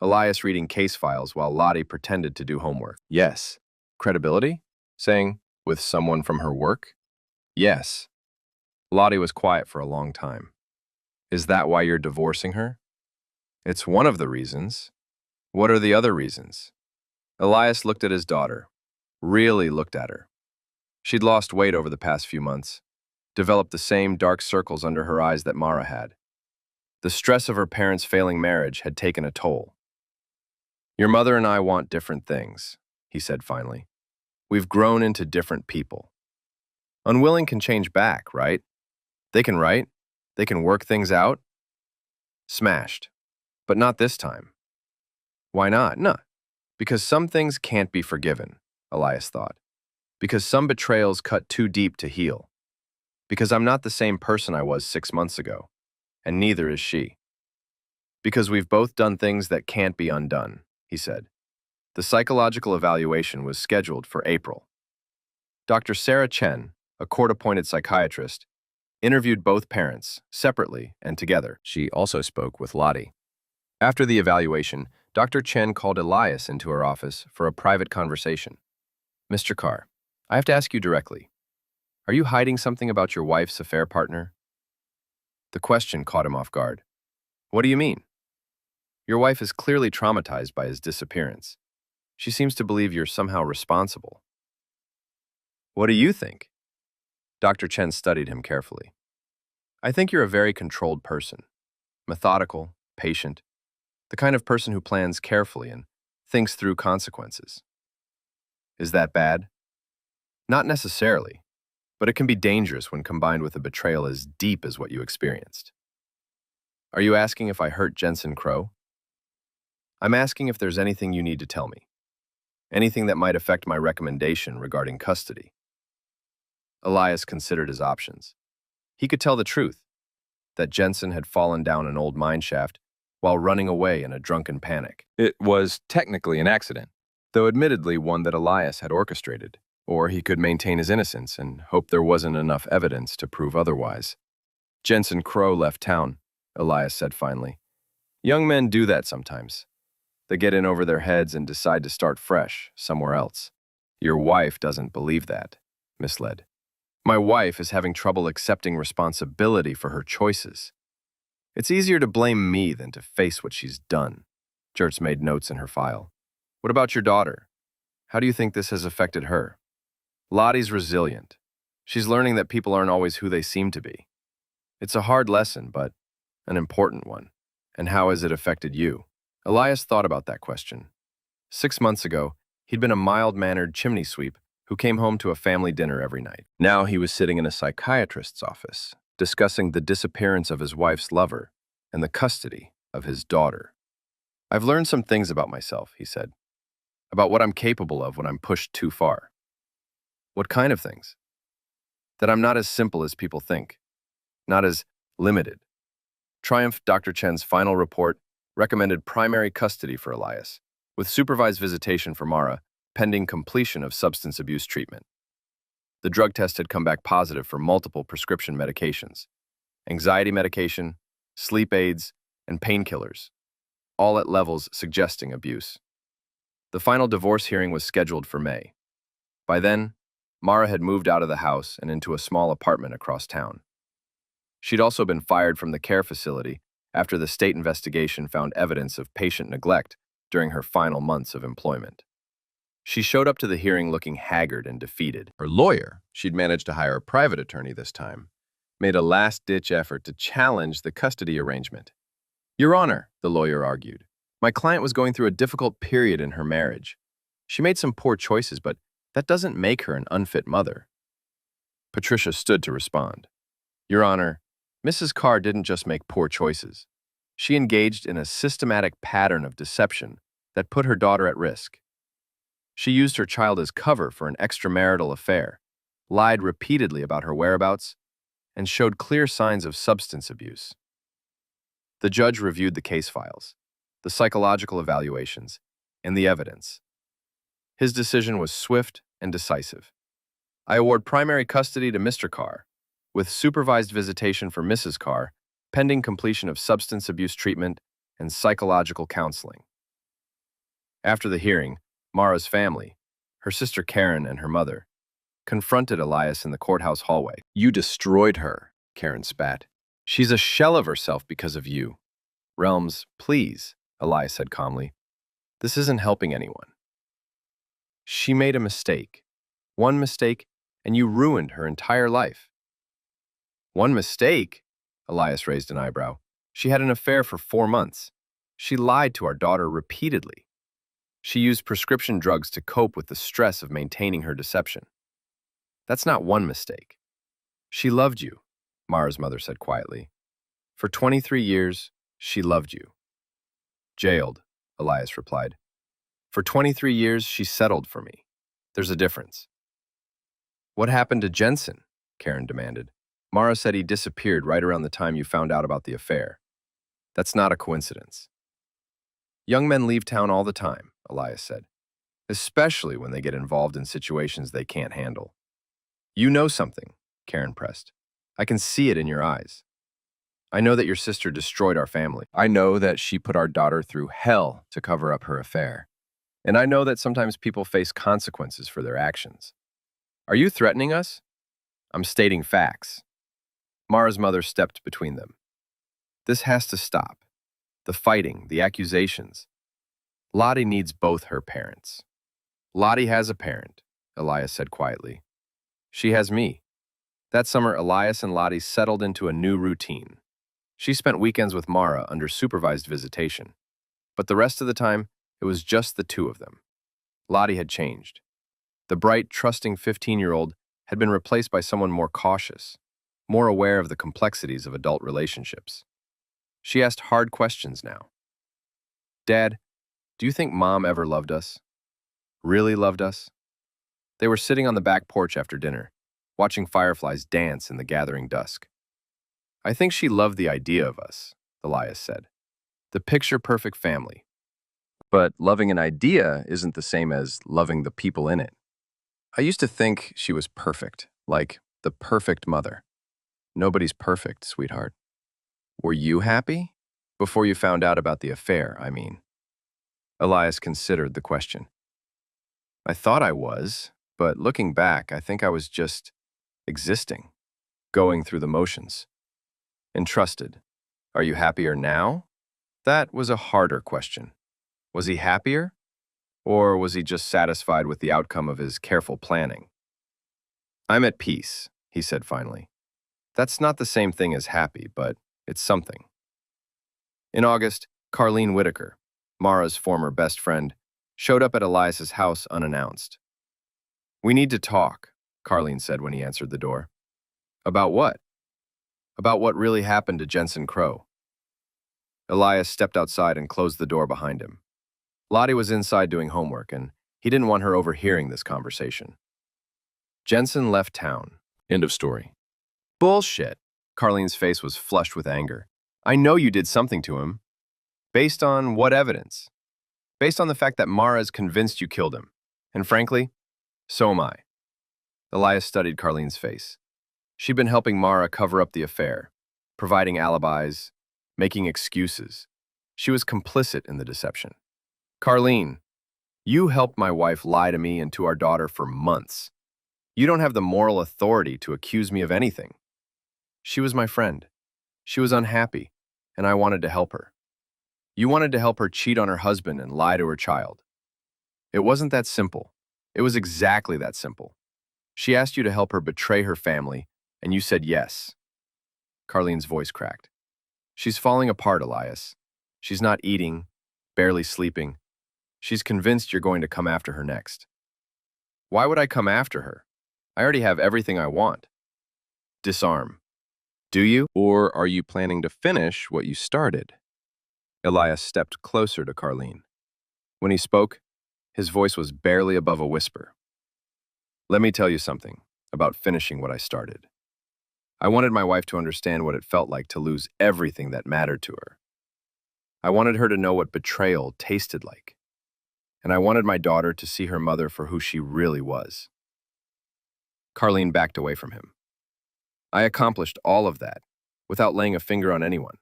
Speaker 1: Elias reading case files while Lottie pretended to do homework. "Yes." Credibility? Saying, "With someone from her work?" "Yes." Lottie was quiet for a long time. "Is that why you're divorcing her?" "It's one of the reasons." "What are the other reasons?" Elias looked at his daughter, really looked at her. She'd lost weight over the past few months, developed the same dark circles under her eyes that Mara had. The stress of her parents' failing marriage had taken a toll. Your mother and I want different things, he said finally. We've grown into different people. Unwilling can change back, right? They can write. They can work things out. Smashed. But not this time. Why not? No. Because some things can't be forgiven, Elias thought. Because some betrayals cut too deep to heal. Because I'm not the same person I was 6 months ago, and neither is she. Because we've both done things that can't be undone, he said. The psychological evaluation was scheduled for April. Dr. Sarah Chen, a court-appointed psychiatrist, interviewed both parents, separately and together. She also spoke with Lottie. After the evaluation, Dr. Chen called Elias into her office for a private conversation. Mr. Carr, I have to ask you directly. Are you hiding something about your wife's affair partner? The question caught him off guard. What do you mean? Your wife is clearly traumatized by his disappearance. She seems to believe you're somehow responsible. What do you think? Dr. Chen studied him carefully. I think you're a very controlled person. Methodical, patient, the kind of person who plans carefully and thinks through consequences. Is that bad? Not necessarily, but it can be dangerous when combined with a betrayal as deep as what you experienced. Are you asking if I hurt Jensen Crow? I'm asking if there's anything you need to tell me. Anything that might affect my recommendation regarding custody. Elias considered his options. He could tell the truth, that Jensen had fallen down an old mine shaft while running away in a drunken panic. It was technically an accident, though admittedly one that Elias had orchestrated. Or he could maintain his innocence and hope there wasn't enough evidence to prove otherwise. Jensen Crow left town, Elias said finally. Young men do that sometimes. They get in over their heads and decide to start fresh, somewhere else. Your wife doesn't believe that, misled. My wife is having trouble accepting responsibility for her choices. It's easier to blame me than to face what she's done. Jertz made notes in her file. What about your daughter? How do you think this has affected her? Lottie's resilient. She's learning that people aren't always who they seem to be. It's a hard lesson, but an important one. And how has it affected you? Elias thought about that question. 6 months ago, he'd been a mild-mannered chimney sweep who came home to a family dinner every night. Now he was sitting in a psychiatrist's office, discussing the disappearance of his wife's lover and the custody of his daughter. I've learned some things about myself, he said, about what I'm capable of when I'm pushed too far. What kind of things? That I'm not as simple as people think, not as limited. Triumph Dr. Chen's final report recommended primary custody for Elias, with supervised visitation for Mara, pending completion of substance abuse treatment. The drug test had come back positive for multiple prescription medications, anxiety medication, sleep aids, and painkillers, all at levels suggesting abuse. The final divorce hearing was scheduled for May. By then, Mara had moved out of the house and into a small apartment across town. She'd also been fired from the care facility after the state investigation found evidence of patient neglect during her final months of employment. She showed up to the hearing looking haggard and defeated. Her lawyer, she'd managed to hire a private attorney this time, made a last-ditch effort to challenge the custody arrangement. Your Honor, the lawyer argued, my client was going through a difficult period in her marriage. She made some poor choices, but that doesn't make her an unfit mother. Patricia stood to respond. Your Honor, Mrs. Carr didn't just make poor choices. She engaged in a systematic pattern of deception that put her daughter at risk. She used her child as cover for an extramarital affair, lied repeatedly about her whereabouts, and showed clear signs of substance abuse. The judge reviewed the case files, the psychological evaluations, and the evidence. His decision was swift and decisive. I award primary custody to Mr. Carr, with supervised visitation for Mrs. Carr, pending completion of substance abuse treatment and psychological counseling. After the hearing, Mara's family, her sister Karen and her mother, confronted Elias in the courthouse hallway. You destroyed her, Karen spat. She's a shell of herself because of you. Realms, please, Elias said calmly. This isn't helping anyone. She made a mistake. One mistake, and you ruined her entire life. One mistake? Elias raised an eyebrow. She had an affair for 4 months. She lied to our daughter repeatedly. She used prescription drugs to cope with the stress of maintaining her deception. That's not one mistake. She loved you, Mara's mother said quietly. For 23 years, she loved you. Jailed, Elias replied. For 23 years, she settled for me. There's a difference. What happened to Jensen? Karen demanded. Mara said he disappeared right around the time you found out about the affair. That's not a coincidence. Young men leave town all the time, Elias said, especially when they get involved in situations they can't handle. You know something, Karen pressed. I can see it in your eyes. I know that your sister destroyed our family. I know that she put our daughter through hell to cover up her affair. And I know that sometimes people face consequences for their actions. Are you threatening us? I'm stating facts. Mara's mother stepped between them. This has to stop. The fighting, the accusations. Lottie needs both her parents. Lottie has a parent, Elias said quietly. She has me. That summer, Elias and Lottie settled into a new routine. She spent weekends with Mara under supervised visitation. But the rest of the time, it was just the two of them. Lottie had changed. The bright, trusting 15-year-old had been replaced by someone more cautious, more aware of the complexities of adult relationships. She asked hard questions now. Dad, do you think Mom ever loved us? Really loved us? They were sitting on the back porch after dinner, watching fireflies dance in the gathering dusk. I think she loved the idea of us, Elias said. The picture-perfect family. But loving an idea isn't the same as loving the people in it. I used to think she was perfect, like the perfect mother. Nobody's perfect, sweetheart. Were you happy? Before you found out about the affair, I mean. Elias considered the question. I thought I was, but looking back, I think I was just existing, going through the motions. Entrusted. Are you happier now? That was a harder question. Was he happier? Or was he just satisfied with the outcome of his careful planning? I'm at peace, he said finally. That's not the same thing as happy, but it's something. In August, Carlene Whitaker, Mara's former best friend, showed up at Elias's house unannounced. We need to talk, Carlene said when he answered the door. About what? About what really happened to Jensen Crow. Elias stepped outside and closed the door behind him. Lottie was inside doing homework, and he didn't want her overhearing this conversation. Jensen left town. End of story. Bullshit. Carlene's face was flushed with anger. I know you did something to him. Based on what evidence? Based on the fact that Mara is convinced you killed him. And frankly, so am I. Elias studied Carlene's face. She'd been helping Mara cover up the affair, providing alibis, making excuses. She was complicit in the deception. Carlene, you helped my wife lie to me and to our daughter for months. You don't have the moral authority to accuse me of anything. She was my friend. She was unhappy, and I wanted to help her. You wanted to help her cheat on her husband and lie to her child. It wasn't that simple. It was exactly that simple. She asked you to help her betray her family, and you said yes. Carlene's voice cracked. She's falling apart, Elias. She's not eating, barely sleeping. She's convinced you're going to come after her next. Why would I come after her? I already have everything I want. Disarm. Do you? Or are you planning to finish what you started? Elias stepped closer to Carlene. When he spoke, his voice was barely above a whisper. Let me tell you something about finishing what I started. I wanted my wife to understand what it felt like to lose everything that mattered to her. I wanted her to know what betrayal tasted like. And I wanted my daughter to see her mother for who she really was. Carlene backed away from him. I accomplished all of that without laying a finger on anyone.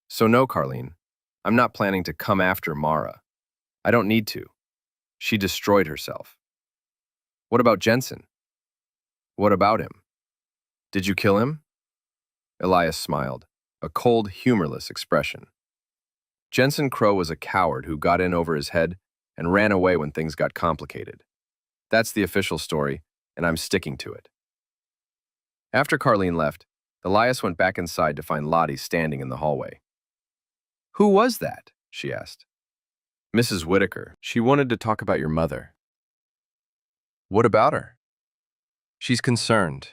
Speaker 1: So no, Carlene, I'm not planning to come after Mara. I don't need to. She destroyed herself. What about Jensen? What about him? Did you kill him? Elias smiled, a cold, humorless expression. Jensen Crow was a coward who got in over his head and ran away when things got complicated. That's the official story, and I'm sticking to it. After Carlene left, Elias went back inside to find Lottie standing in the hallway. Who was that? She asked. Mrs. Whitaker, she wanted to talk about your mother. What about her? She's concerned.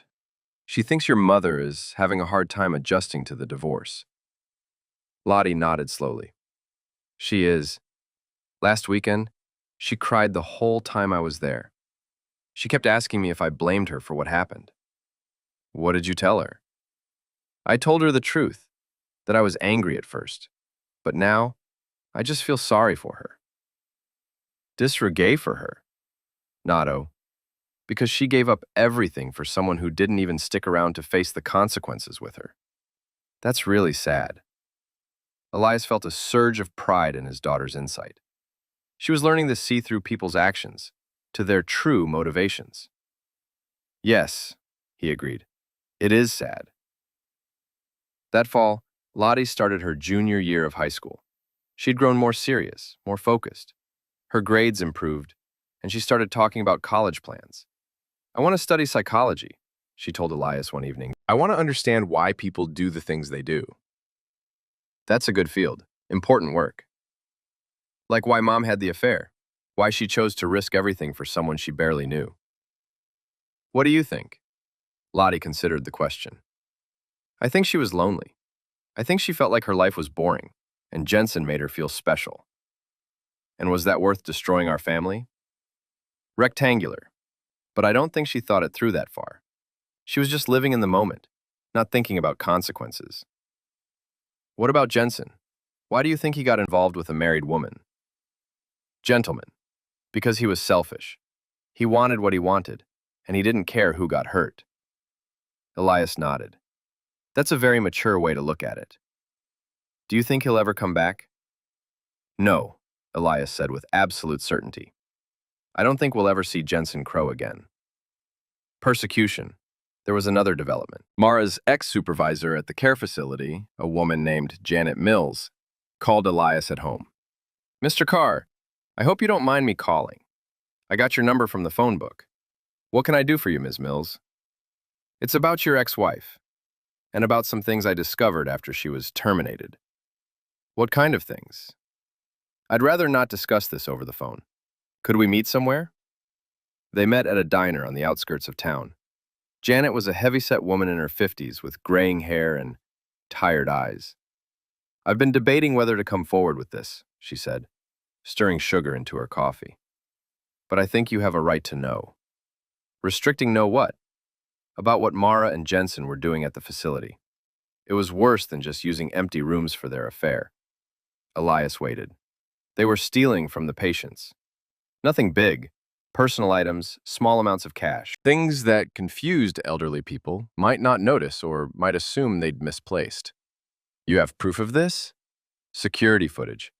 Speaker 1: She thinks your mother is having a hard time adjusting to the divorce. Lottie nodded slowly. She is. Last weekend, she cried the whole time I was there. She kept asking me if I blamed her for what happened. What did you tell her? I told her the truth, that I was angry at first, but now I just feel sorry for her. Disregard for her? Nado, because she gave up everything for someone who didn't even stick around to face the consequences with her. That's really sad. Elias felt a surge of pride in his daughter's insight. She was learning to see through people's actions, to their true motivations. Yes, he agreed. It is sad. That fall, Lottie started her junior year of high school. She'd grown more serious, more focused. Her grades improved, and she started talking about college plans. I want to study psychology, she told Elias one evening. I want to understand why people do the things they do. That's a good field, important work. Like why Mom had the affair, why she chose to risk everything for someone she barely knew. What do you think? Lottie considered the question. I think she was lonely. I think she felt like her life was boring, and Jensen made her feel special. And was that worth destroying our family? Rectangular. But I don't think she thought it through that far. She was just living in the moment, not thinking about consequences. What about Jensen? Why do you think he got involved with a married woman? Gentleman. Because he was selfish. He wanted what he wanted, and he didn't care who got hurt. Elias nodded. That's a very mature way to look at it. Do you think he'll ever come back? No, Elias said with absolute certainty. I don't think we'll ever see Jensen Crow again. Persecution. There was another development. Mara's ex-supervisor at the care facility, a woman named Janet Mills, called Elias at home. Mr. Carr, I hope you don't mind me calling. I got your number from the phone book. What can I do for you, Ms. Mills? It's about your ex-wife, and about some things I discovered after she was terminated. What kind of things? I'd rather not discuss this over the phone. Could we meet somewhere? They met at a diner on the outskirts of town. Janet was a heavy-set woman in her 50s with graying hair and tired eyes. I've been debating whether to come forward with this, she said, stirring sugar into her coffee. But I think you have a right to know. Restricting know what? About what Mara and Jensen were doing at the facility. It was worse than just using empty rooms for their affair. Elias waited. They were stealing from the patients. Nothing big. Personal items, small amounts of cash. Things that confused elderly people might not notice or might assume they'd misplaced. You have proof of this? Security footage.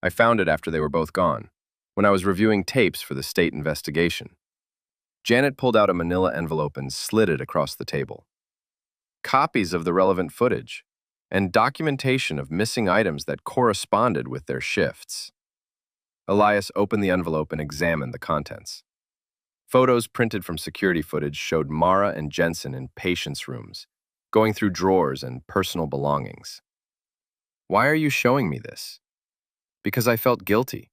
Speaker 1: I found it after they were both gone, when I was reviewing tapes for the state investigation. Janet pulled out a manila envelope and slid it across the table. Copies of the relevant footage, and documentation of missing items that corresponded with their shifts. Elias opened the envelope and examined the contents. Photos printed from security footage showed Mara and Jensen in patients' rooms, going through drawers and personal belongings. Why are you showing me this? Because I felt guilty.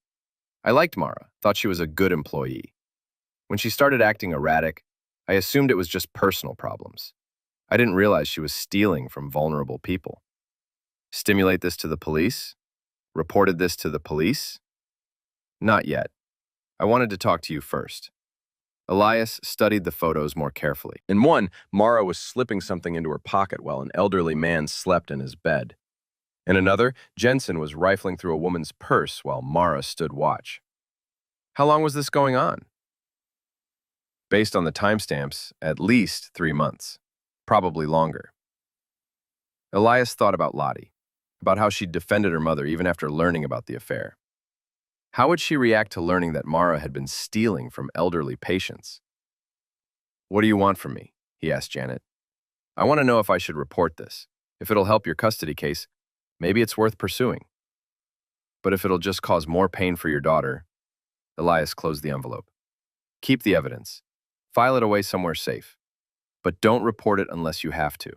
Speaker 1: I liked Mara, thought she was a good employee. When she started acting erratic, I assumed it was just personal problems. I didn't realize she was stealing from vulnerable people. Stimulate this to the police? Reported this to the police? Not yet. I wanted to talk to you first. Elias studied the photos more carefully. In one, Mara was slipping something into her pocket while an elderly man slept in his bed. In another, Jensen was rifling through a woman's purse while Mara stood watch. How long was this going on? Based on the timestamps, at least 3 months, probably longer. Elias thought about Lottie, about how she'd defended her mother even after learning about the affair. How would she react to learning that Mara had been stealing from elderly patients? What do you want from me? He asked Janet. I want to know if I should report this. If it'll help your custody case, maybe it's worth pursuing. But if it'll just cause more pain for your daughter, Elias closed the envelope. Keep the evidence. File it away somewhere safe. But don't report it unless you have to.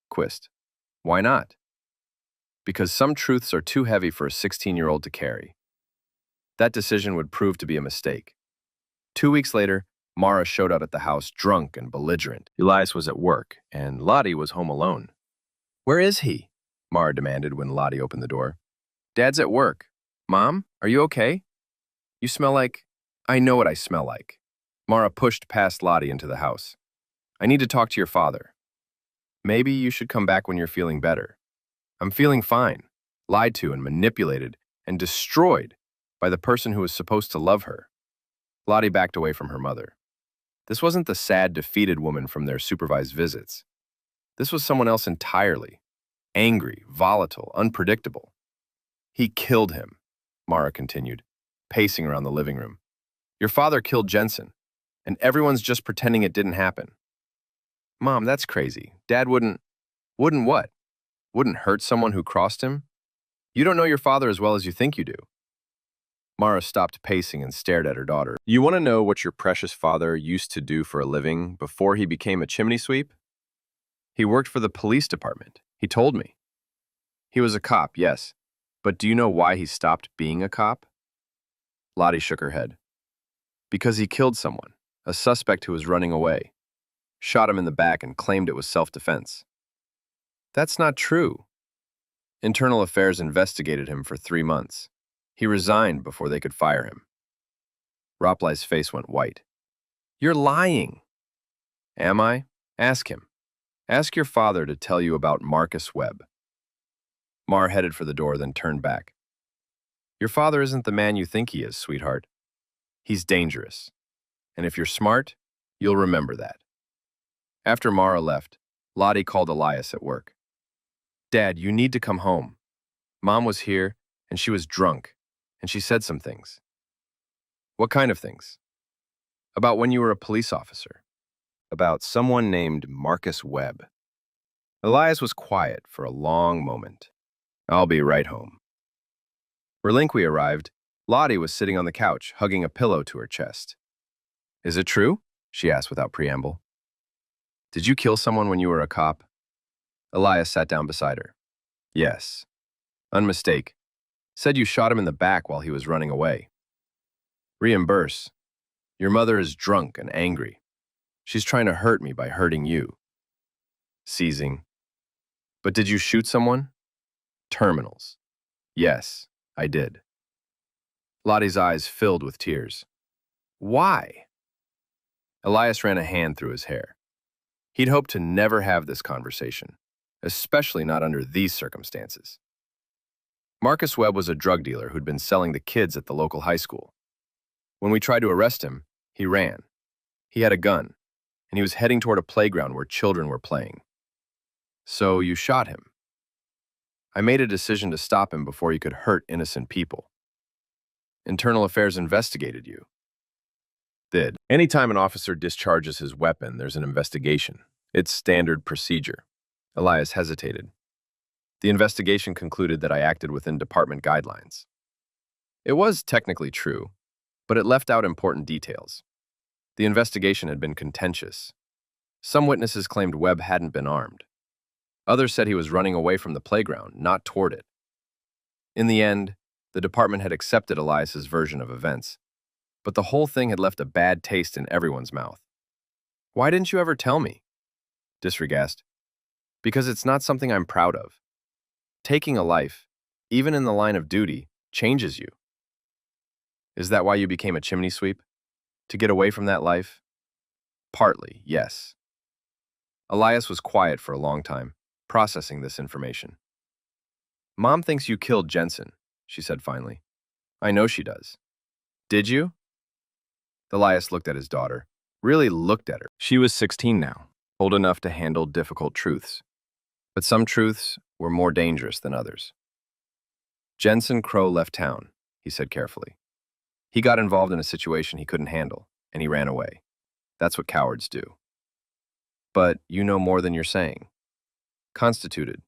Speaker 1: Quist. Why not? Because some truths are too heavy for a 16-year-old to carry. That decision would prove to be a mistake. 2 weeks later, Mara showed up at the house drunk and belligerent. Elias was at work, and Lottie was home alone. "Where is he?" Mara demanded when Lottie opened the door. "Dad's at work." "Mom, are you okay? You smell like—" "I know what I smell like." Mara pushed past Lottie into the house. "I need to talk to your father." "Maybe you should come back when you're feeling better." "I'm feeling fine." Lied to and manipulated and destroyed by the person who was supposed to love her. Lottie backed away from her mother. This wasn't the sad, defeated woman from their supervised visits. This was someone else entirely. Angry, volatile, unpredictable. "He killed him," Mara continued, pacing around the living room. "Your father killed Jensen, and everyone's just pretending it didn't happen." "Mom, that's crazy. Dad wouldn't—" "Wouldn't what? Wouldn't hurt someone who crossed him? You don't know your father as well as you think you do." Mara stopped pacing and stared at her daughter. "You want to know what your precious father used to do for a living before he became a chimney sweep? He worked for the police department. He told me. He was a cop, yes. But do you know why he stopped being a cop?" Lottie shook her head. "Because he killed someone, a suspect who was running away. Shot him in the back and claimed it was self-defense." "That's not true." "Internal Affairs investigated him for 3 months. He resigned before they could fire him." Roplai's face went white. "You're lying." "Am I? Ask him. Ask your father to tell you about Marcus Webb." Mar headed for the door, then turned back. "Your father isn't the man you think he is, sweetheart. He's dangerous. And if you're smart, you'll remember that." After Mara left, Lottie called Elias at work. "Dad, you need to come home. Mom was here, and she was drunk, and she said some things." "What kind of things?" "About when you were a police officer. About someone named Marcus Webb." Elias was quiet for a long moment. "I'll be right home." Relinqui arrived. Lottie was sitting on the couch, hugging a pillow to her chest. "Is it true?" she asked without preamble. "Did you kill someone when you were a cop?" Elias sat down beside her. "Yes." "Unmistake. Said you shot him in the back while he was running away." "Reimburse. Your mother is drunk and angry. She's trying to hurt me by hurting you." Seizing. "But did you shoot someone?" "Terminals. Yes, I did." Lottie's eyes filled with tears. "Why?" Elias ran a hand through his hair. He'd hoped to never have this conversation, especially not under these circumstances. Marcus Webb was a drug dealer who'd been selling the kids at the local high school. When we tried to arrest him, he ran. He had a gun, and he was heading toward a playground where children were playing. "So you shot him?" "I made a decision to stop him before he could hurt innocent people." "Internal Affairs investigated you." "Did. Anytime an officer discharges his weapon, there's an investigation. It's standard procedure." Elias hesitated. "The investigation concluded that I acted within department guidelines." It was technically true, but it left out important details. The investigation had been contentious. Some witnesses claimed Webb hadn't been armed. Others said he was running away from the playground, not toward it. In the end, the department had accepted Elias's version of events, but the whole thing had left a bad taste in everyone's mouth. "Why didn't you ever tell me?" Disregast. "Because it's not something I'm proud of. Taking a life, even in the line of duty, changes you." "Is that why you became a chimney sweep? To get away from that life?" "Partly, yes." Elias was quiet for a long time, processing this information. "Mom thinks you killed Jensen," she said finally. "I know she does." "Did you?" Elias looked at his daughter, really looked at her. She was 16 now, old enough to handle difficult truths. But some truths were more dangerous than others. "Jensen Crow left town," he said carefully. "He got involved in a situation he couldn't handle, and he ran away. That's what cowards do." "But you know more than you're saying." "Constituted.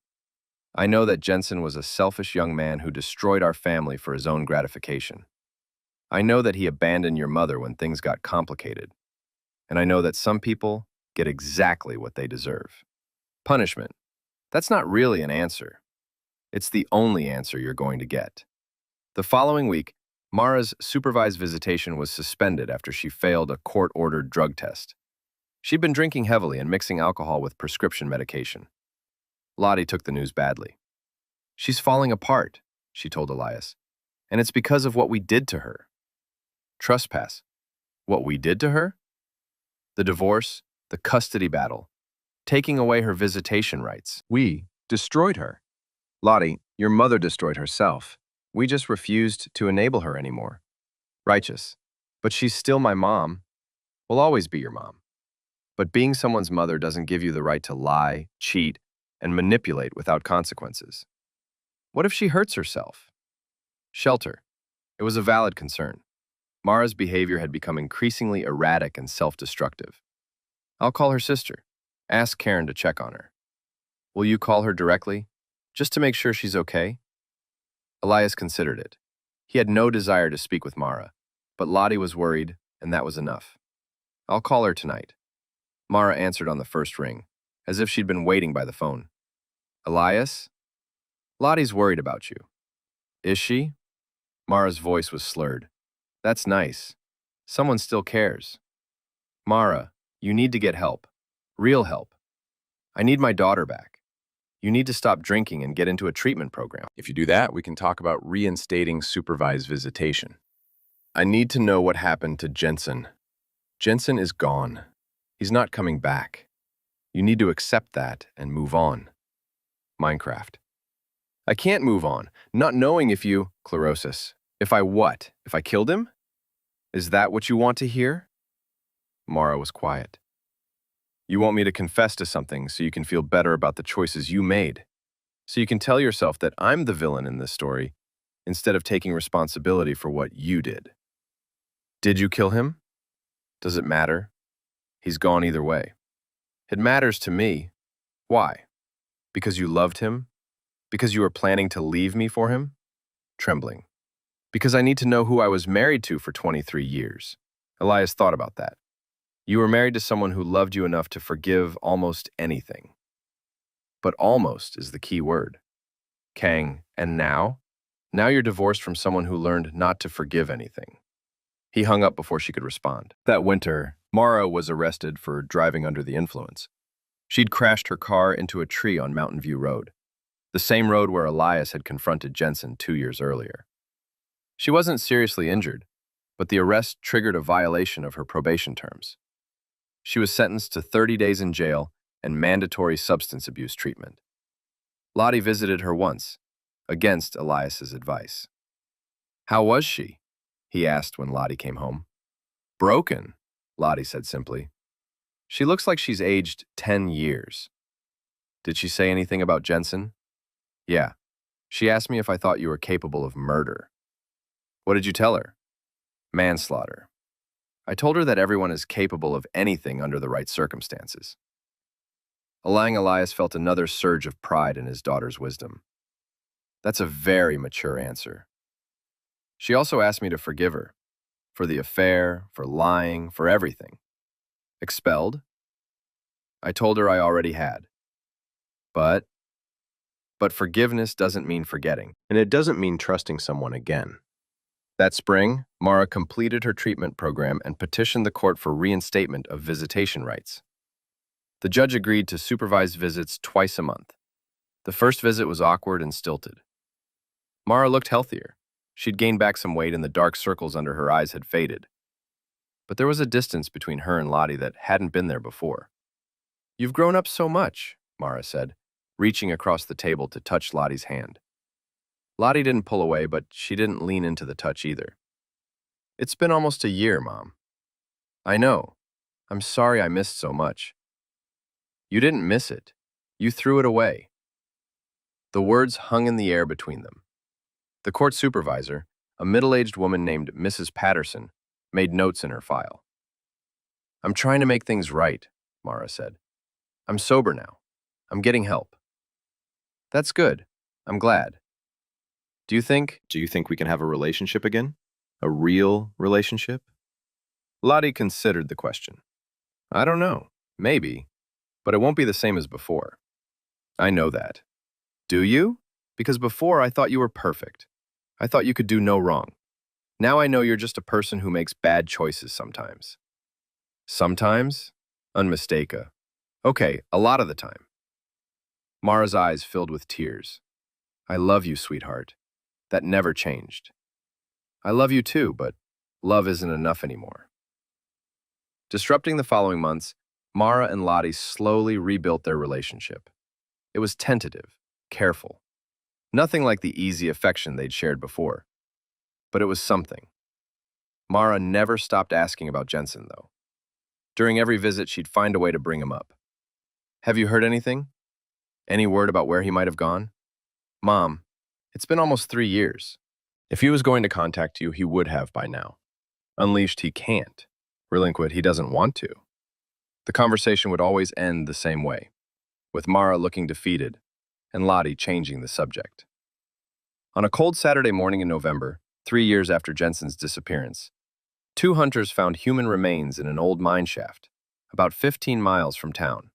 Speaker 1: I know that Jensen was a selfish young man who destroyed our family for his own gratification. I know that he abandoned your mother when things got complicated. And I know that some people get exactly what they deserve. Punishment. That's not really an answer. It's the only answer you're going to get." The following week, Mara's supervised visitation was suspended after she failed a court-ordered drug test. She'd been drinking heavily and mixing alcohol with prescription medication. Lottie took the news badly. "She's falling apart," she told Elias, "and it's because of what we did to her." Trespass. What we did to her? The divorce, the custody battle, taking away her visitation rights. We destroyed her. Lottie, your mother destroyed herself. We just refused to enable her anymore. Righteous. But she's still my mom. Will always be your mom. But being someone's mother doesn't give you the right to lie, cheat, and manipulate without consequences. What if she hurts herself? Shelter. It was a valid concern. Mara's behavior had become increasingly erratic and self-destructive. I'll call her sister. Ask Karen to check on her. Will you call her directly, just to make sure she's okay? Elias considered it. He had no desire to speak with Mara, but Lottie was worried, and that was enough. I'll call her tonight. Mara answered on the first ring, as if she'd been waiting by the phone. Elias? Lottie's worried about you. Is she? Mara's voice was slurred. That's nice. Someone still cares. Mara, you need to get help. Real help. I need my daughter back. You need to stop drinking and get into a treatment program. If you do that, we can talk about reinstating supervised visitation. I need to know what happened to Jensen. Jensen is gone. He's not coming back. You need to accept that and move on. Minecraft. I can't move on, not knowing if you... Chlorosis. If I what? If I killed him? Is that what you want to hear? Mara was quiet. You want me to confess to something so you can feel better about the choices you made. So you can tell yourself that I'm the villain in this story, instead of taking responsibility for what you did. Did you kill him? Does it matter? He's gone either way. It matters to me. Why? Because you loved him? Because you were planning to leave me for him? Trembling. Because I need to know who I was married to for 23 years. Elias thought about that. You were married to someone who loved you enough to forgive almost anything. But almost is the key word. Kang, and now? Now you're divorced from someone who learned not to forgive anything. He hung up before she could respond. That winter, Mara was arrested for driving under the influence. She'd crashed her car into a tree on Mountain View Road, the same road where Elias had confronted Jensen 2 years earlier. She wasn't seriously injured, but the arrest triggered a violation of her probation terms. She was sentenced to 30 days in jail and mandatory substance abuse treatment. Lottie visited her once, against Elias's advice. How was she? He asked when Lottie came home. Broken, Lottie said simply. She looks like she's aged 10 years. Did she say anything about Jensen? Yeah. She asked me if I thought you were capable of murder. What did you tell her? Manslaughter. I told her that everyone is capable of anything under the right circumstances. Alang Elias felt another surge of pride in his daughter's wisdom. That's a very mature answer. She also asked me to forgive her, for the affair, for lying, for everything. Expelled? I told her I already had. But forgiveness doesn't mean forgetting, and it doesn't mean trusting someone again. That spring, Mara completed her treatment program and petitioned the court for reinstatement of visitation rights. The judge agreed to supervised visits twice a month. The first visit was awkward and stilted. Mara looked healthier. She'd gained back some weight and the dark circles under her eyes had faded. But there was a distance between her and Lottie that hadn't been there before. You've grown up so much, Mara said, reaching across the table to touch Lottie's hand. Lottie didn't pull away, but she didn't lean into the touch either. It's been almost a year, Mom. I know. I'm sorry I missed so much. You didn't miss it. You threw it away. The words hung in the air between them. The court supervisor, a middle-aged woman named Mrs. Patterson, made notes in her file. I'm trying to make things right, Mara said. I'm sober now. I'm getting help. That's good. I'm glad. Do you think we can have a relationship again? A real relationship? Lottie considered the question. I don't know. Maybe. But it won't be the same as before. I know that. Do you? Because before I thought you were perfect. I thought you could do no wrong. Now I know you're just a person who makes bad choices sometimes. Sometimes? Unmistaka. Okay, a lot of the time. Mara's eyes filled with tears. I love you, sweetheart. That never changed. I love you too, but love isn't enough anymore. Disrupting the following months, Mara and Lottie slowly rebuilt their relationship. It was tentative, careful. Nothing like the easy affection they'd shared before. But it was something. Mara never stopped asking about Jensen, though. During every visit, she'd find a way to bring him up. Have you heard anything? Any word about where he might have gone? Mom, it's been almost 3 years. If he was going to contact you, he would have by now. Unleashed, he can't. Relinquit, he doesn't want to. The conversation would always end the same way, with Mara looking defeated and Lottie changing the subject. On a cold Saturday morning in November, 3 years after Jensen's disappearance, 2 hunters found human remains in an old mine shaft, about 15 miles from town.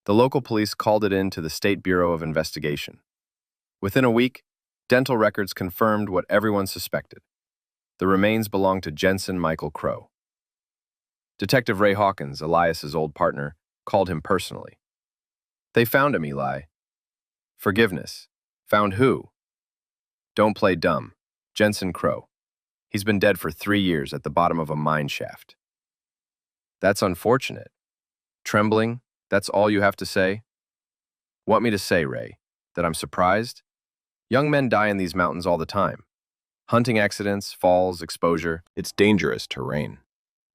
Speaker 1: The local police called it in to the State Bureau of Investigation. Within a week, dental records confirmed what everyone suspected. The remains belonged to Jensen Michael Crow. Detective Ray Hawkins, Elias's old partner, called him personally. They found him, Eli. Forgiveness. Found who? Don't play dumb. Jensen Crow. He's been dead for 3 years at the bottom of a mine shaft. That's unfortunate. Trembling, that's all you have to say? Want me to say, Ray, that I'm surprised? Young men die in these mountains all the time. Hunting accidents, falls, exposure. It's dangerous terrain.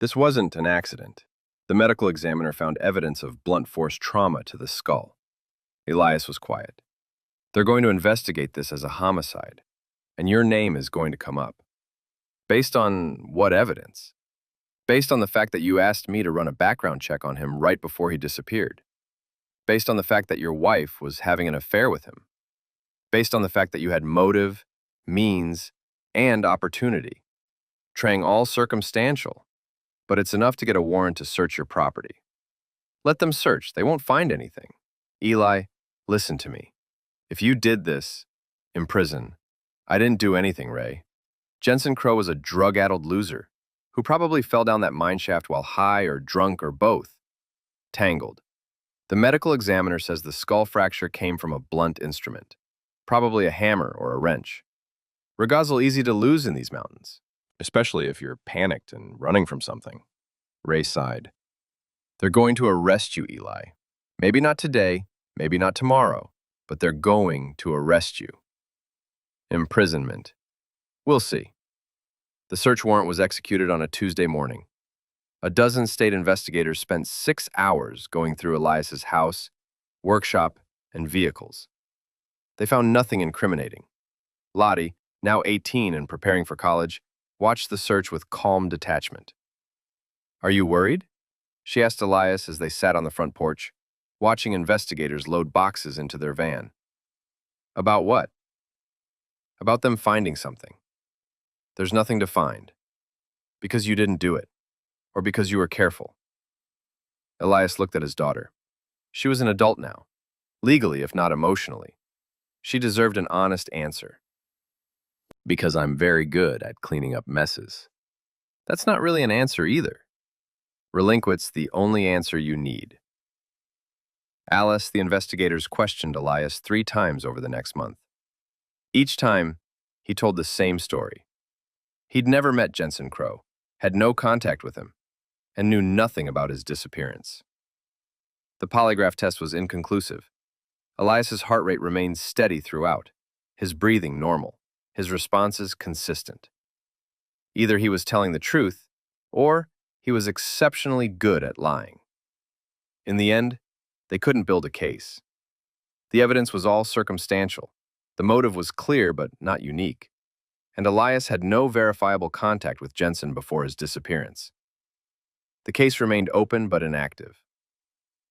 Speaker 1: This wasn't an accident. The medical examiner found evidence of blunt force trauma to the skull. Elias was quiet. They're going to investigate this as a homicide, and your name is going to come up. Based on what evidence? Based on the fact that you asked me to run a background check on him right before he disappeared. Based on the fact that your wife was having an affair with him. Based on the fact that you had motive, means, and opportunity. Trang all circumstantial, but it's enough to get a warrant to search your property. Let them search. They won't find anything. Eli, listen to me. If you did this, in prison, I didn't do anything, Ray. Jensen Crow was a drug-addled loser who probably fell down that mine shaft while high or drunk or both. Tangled. The medical examiner says the skull fracture came from a blunt instrument, probably a hammer or a wrench. Regazel easy to lose in these mountains, especially if you're panicked and running from something. Ray sighed. They're going to arrest you, Eli. Maybe not today, maybe not tomorrow, but they're going to arrest you. Imprisonment. We'll see. The search warrant was executed on a Tuesday morning. A dozen state investigators spent 6 hours going through Elias's house, workshop, and vehicles. They found nothing incriminating. Lottie, now 18 and preparing for college, watched the search with calm detachment. Are you worried? She asked Elias as they sat on the front porch, watching investigators load boxes into their van. About what? About them finding something. There's nothing to find. Because you didn't do it. Or because you were careful. Elias looked at his daughter. She was an adult now, legally if not emotionally. She deserved an honest answer. Because I'm very good at cleaning up messes. That's not really an answer either. Relinquit's the only answer you need. Alice, the investigators, questioned Elias 3 times over the next month. Each time, he told the same story. He'd never met Jensen Crow, had no contact with him, and knew nothing about his disappearance. The polygraph test was inconclusive. Elias's heart rate remained steady throughout, his breathing normal, his responses consistent. Either he was telling the truth, or he was exceptionally good at lying. In the end, they couldn't build a case. The evidence was all circumstantial. The motive was clear but not unique. And Elias had no verifiable contact with Jensen before his disappearance. The case remained open but inactive.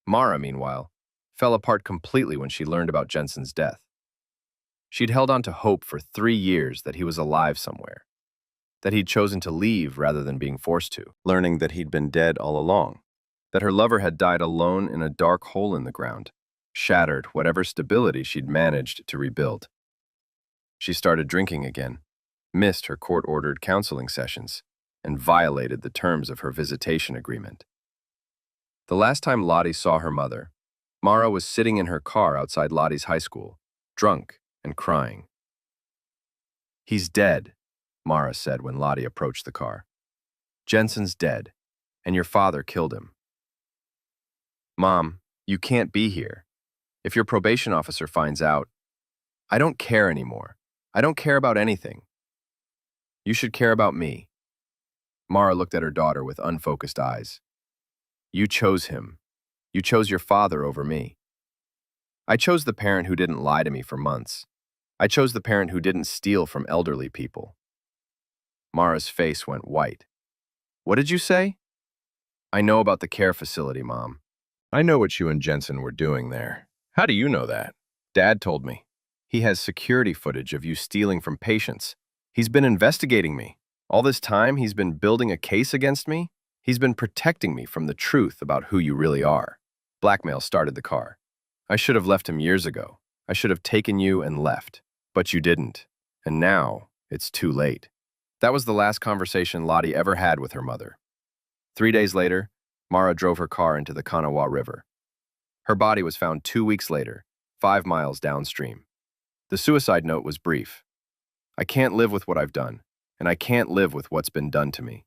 Speaker 1: Mara, meanwhile, fell apart completely when she learned about Jensen's death. She'd held on to hope for 3 years that he was alive somewhere, that he'd chosen to leave rather than being forced to, learning that he'd been dead all along, that her lover had died alone in a dark hole in the ground, shattered whatever stability she'd managed to rebuild. She started drinking again, missed her court-ordered counseling sessions, and violated the terms of her visitation agreement. The last time Lottie saw her mother, Mara was sitting in her car outside Lottie's high school, drunk and crying. "He's dead," Mara said when Lottie approached the car. "Jensen's dead, and your father killed him." "Mom, you can't be here. If your probation officer finds out, I don't care anymore. I don't care about anything. You should care about me." Mara looked at her daughter with unfocused eyes. "You chose him. You chose your father over me. I chose the parent who didn't lie to me for months. I chose the parent who didn't steal from elderly people." Mara's face went white. "What did you say?" "I know about the care facility, Mom. I know what you and Jensen were doing there." "How do you know that?" "Dad told me. He has security footage of you stealing from patients. He's been investigating me. All this time, he's been building a case against me. He's been protecting me from the truth about who you really are." Blackmail started the car. "I should have left him years ago. I should have taken you and left. But you didn't. And now, it's too late." That was the last conversation Lottie ever had with her mother. 3 days later, Mara drove her car into the Kanawha River. Her body was found 2 weeks later, 5 miles downstream. The suicide note was brief. "I can't live with what I've done, and I can't live with what's been done to me.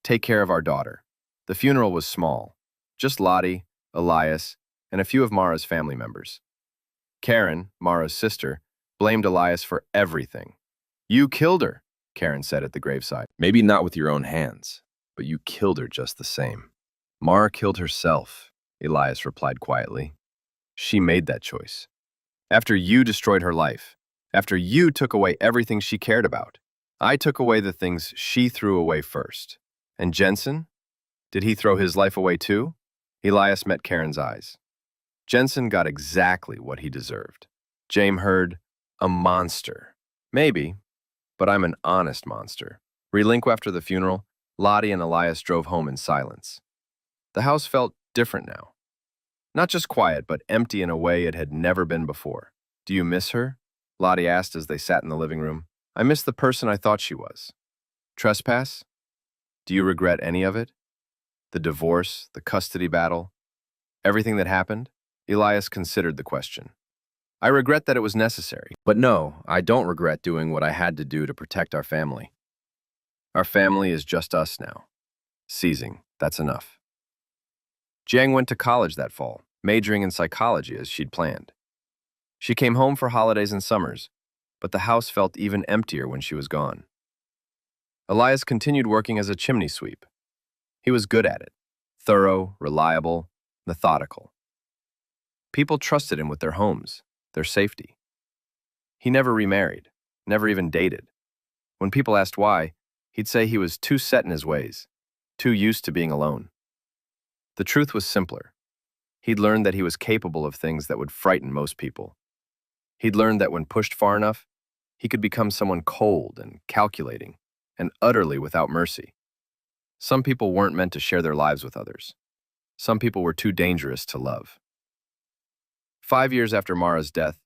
Speaker 1: Take care of our daughter." The funeral was small, just Lottie, Elias, and a few of Mara's family members. Karen, Mara's sister, blamed Elias for everything. "You killed her," Karen said at the graveside. "Maybe not with your own hands, but you killed her just the same." "Mara killed herself," Elias replied quietly. "She made that choice. After you destroyed her life, after you took away everything she cared about, I took away the things she threw away first. And Jensen? Did he throw his life away too?" Elias met Karen's eyes. "Jensen got exactly what he deserved." James heard, "A monster." "Maybe, but I'm an honest monster." Relinquished after the funeral, Lottie and Elias drove home in silence. The house felt different now. Not just quiet, but empty in a way it had never been before. "Do you miss her?" Lottie asked as they sat in the living room. "I miss the person I thought she was." "Trespass? Do you regret any of it? The divorce, the custody battle, everything that happened?" Elias considered the question. "I regret that it was necessary. But no, I don't regret doing what I had to do to protect our family. Our family is just us now. Seizing, that's enough." Jiang went to college that fall, majoring in psychology as she'd planned. She came home for holidays and summers, but the house felt even emptier when she was gone. Elias continued working as a chimney sweep. He was good at it, thorough, reliable, methodical. People trusted him with their homes, their safety. He never remarried, never even dated. When people asked why, he'd say he was too set in his ways, too used to being alone. The truth was simpler. He'd learned that he was capable of things that would frighten most people. He'd learned that when pushed far enough, he could become someone cold and calculating and utterly without mercy. Some people weren't meant to share their lives with others. Some people were too dangerous to love. 5 years after Mara's death,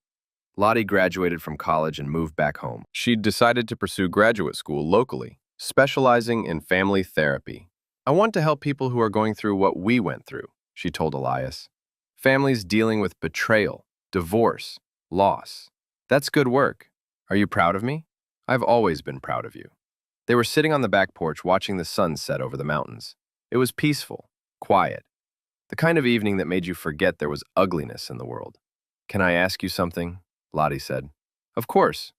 Speaker 1: Lottie graduated from college and moved back home. She'd decided to pursue graduate school locally, specializing in family therapy. "I want to help people who are going through what we went through," she told Elias. "Families dealing with betrayal, divorce, loss. That's good work. Are you proud of me?" "I've always been proud of you." They were sitting on the back porch watching the sun set over the mountains. It was peaceful, quiet, the kind of evening that made you forget there was ugliness in the world. "Can I ask you something?" Lottie said. "Of course.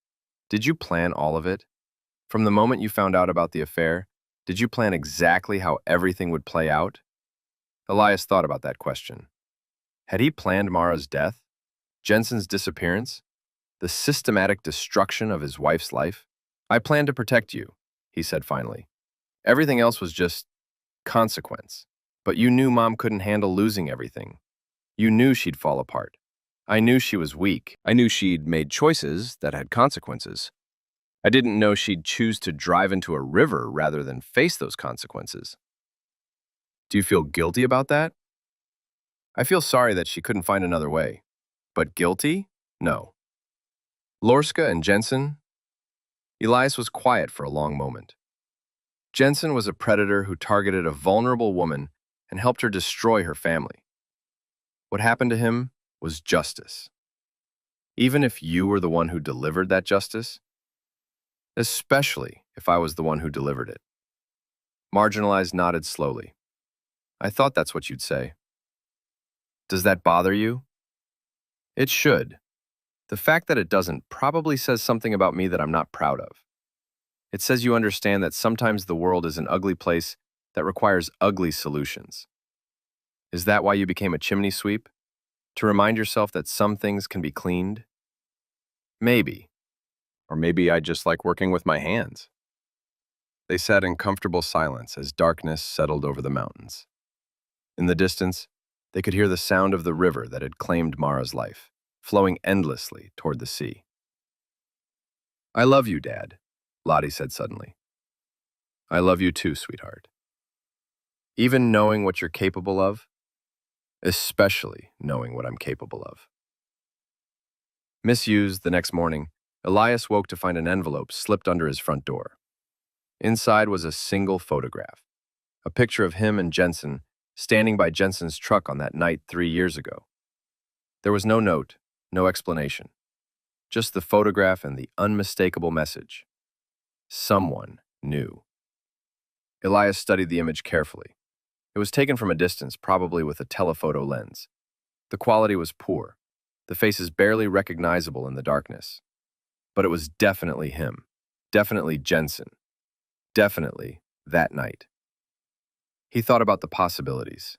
Speaker 1: Did you plan all of it? From the moment you found out about the affair, did you plan exactly how everything would play out?" Elias thought about that question. Had he planned Mara's death? Jensen's disappearance? The systematic destruction of his wife's life? "I planned to protect you," he said finally. "Everything else was just consequence. But you knew Mom couldn't handle losing everything. You knew she'd fall apart. I knew she was weak. I knew she'd made choices that had consequences. I didn't know she'd choose to drive into a river rather than face those consequences." "Do you feel guilty about that?" "I feel sorry that she couldn't find another way. But guilty? No. Lorska and Jensen? Elias was quiet for a long moment. Jensen was a predator who targeted a vulnerable woman and helped her destroy her family. What happened to him was justice. Even if you were the one who delivered that justice, especially if I was the one who delivered it. Marginalized nodded slowly. I thought that's what you'd say. Does that bother you? It should. The fact that it doesn't probably says something about me that I'm not proud of. It says you understand that sometimes the world is an ugly place that requires ugly solutions. Is that why you became a chimney sweep? To remind yourself that some things can be cleaned? Maybe. Or maybe I just like working with my hands. They sat in comfortable silence as darkness settled over the mountains. In the distance, they could hear the sound of the river that had claimed Mara's life, flowing endlessly toward the sea. I love you, Dad, Lottie said suddenly. I love you too, sweetheart. Even knowing what you're capable of, especially knowing what I'm capable of. Misused the next morning, Elias woke to find an envelope slipped under his front door. Inside was a single photograph, a picture of him and Jensen standing by Jensen's truck on that night 3 years ago. There was no note, no explanation, just the photograph and the unmistakable message. Someone knew. Elias studied the image carefully. It was taken from a distance, probably with a telephoto lens. The quality was poor, the faces barely recognizable in the darkness. But it was definitely him, definitely Jensen, definitely that night. He thought about the possibilities.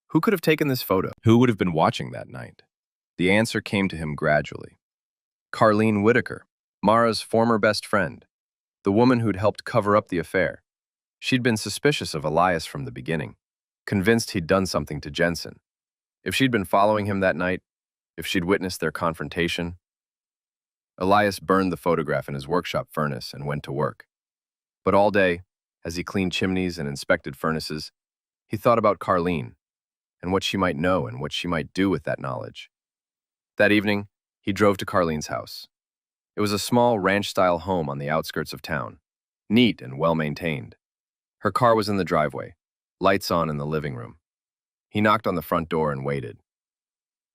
Speaker 1: Who could have taken this photo? Who would have been watching that night? The answer came to him gradually. Carlene Whitaker, Mara's former best friend, the woman who'd helped cover up the affair. She'd been suspicious of Elias from the beginning, convinced he'd done something to Jensen. If she'd been following him that night, if she'd witnessed their confrontation. Elias burned the photograph in his workshop furnace and went to work. But all day, as he cleaned chimneys and inspected furnaces, he thought about Carlene and what she might know and what she might do with that knowledge. That evening, he drove to Carlene's house. It was a small ranch-style home on the outskirts of town, neat and well-maintained. Her car was in the driveway, lights on in the living room. He knocked on the front door and waited.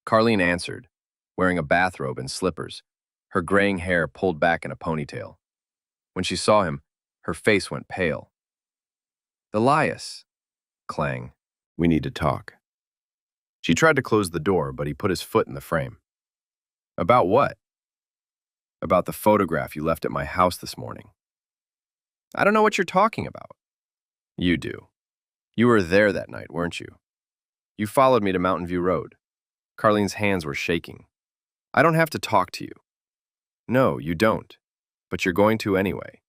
Speaker 1: Carlene answered, wearing a bathrobe and slippers, her graying hair pulled back in a ponytail. When she saw him, her face went pale. Elias, Clang, we need to talk. She tried to close the door, but he put his foot in the frame. About what? About the photograph you left at my house this morning. I don't know what you're talking about. You do. You were there that night, weren't you? You followed me to Mountain View Road. Carlene's hands were shaking. I don't have to talk to you. No, you don't. But you're going to anyway.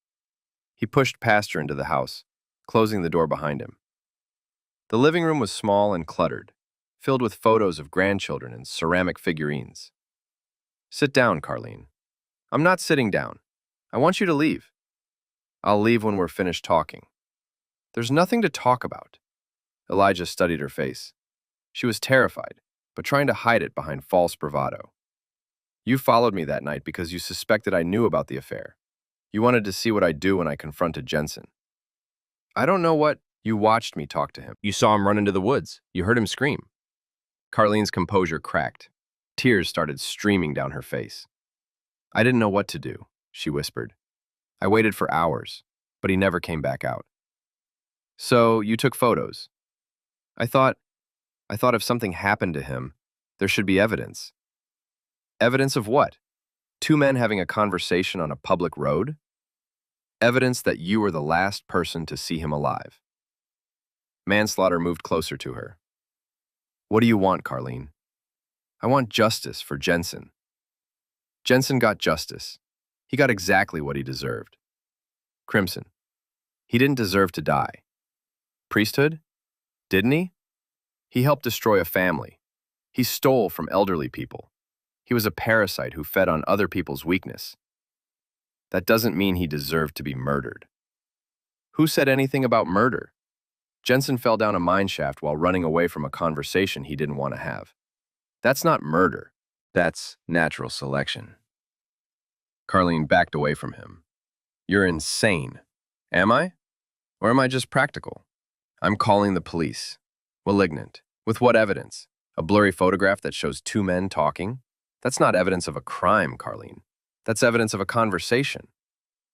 Speaker 1: He pushed past her into the house, closing the door behind him. The living room was small and cluttered, filled with photos of grandchildren and ceramic figurines. Sit down, Carlene. I'm not sitting down. I want you to leave. I'll leave when we're finished talking. There's nothing to talk about. Elijah studied her face. She was terrified, but trying to hide it behind false bravado. You followed me that night because you suspected I knew about the affair. You wanted to see what I'd do when I confronted Jensen. I don't know what. You watched me talk to him. You saw him run into the woods. You heard him scream. Carlene's composure cracked. Tears started streaming down her face. I didn't know what to do, she whispered. I waited for hours, but he never came back out. So you took photos. I thought if something happened to him, there should be evidence. Evidence of what? Two men having a conversation on a public road? Evidence that you were the last person to see him alive. Manslaughter moved closer to her. What do you want, Carlene? I want justice for Jensen. Jensen got justice. He got exactly what he deserved. Crimson. He didn't deserve to die. Priesthood? Didn't he? He helped destroy a family. He stole from elderly people. He was a parasite who fed on other people's weakness. That doesn't mean he deserved to be murdered. Who said anything about murder? Jensen fell down a mine shaft while running away from a conversation he didn't want to have. That's not murder. That's natural selection. Carlene backed away from him. You're insane. Am I? Or am I just practical? I'm calling the police. Malignant. With what evidence? A blurry photograph that shows two men talking? That's not evidence of a crime, Carlene. That's evidence of a conversation.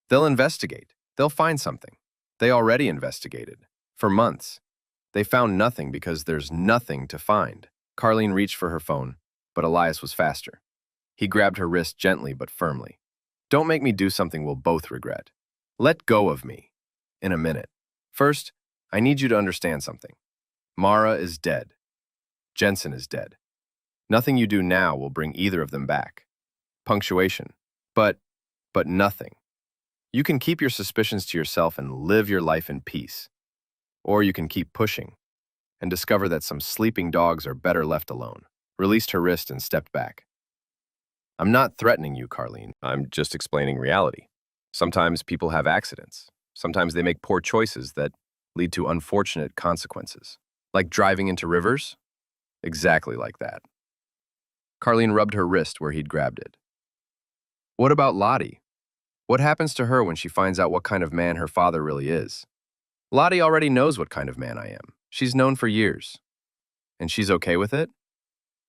Speaker 1: They'll investigate. They'll find something. They already investigated. For months. They found nothing because there's nothing to find. Carlene reached for her phone, but Elias was faster. He grabbed her wrist gently but firmly. Don't make me do something we'll both regret. Let go of me. In a minute. First, I need you to understand something. Mara is dead. Jensen is dead. Nothing you do now will bring either of them back. Punctuation. But nothing. You can keep your suspicions to yourself and live your life in peace. Or you can keep pushing and discover that some sleeping dogs are better left alone. Released her wrist and stepped back. I'm not threatening you, Carlene. I'm just explaining reality. Sometimes people have accidents. Sometimes they make poor choices that lead to unfortunate consequences. Like driving into rivers? Exactly like that. Carlene rubbed her wrist where he'd grabbed it. What about Lottie? What happens to her when she finds out what kind of man her father really is? Lottie already knows what kind of man I am. She's known for years. And she's okay with it?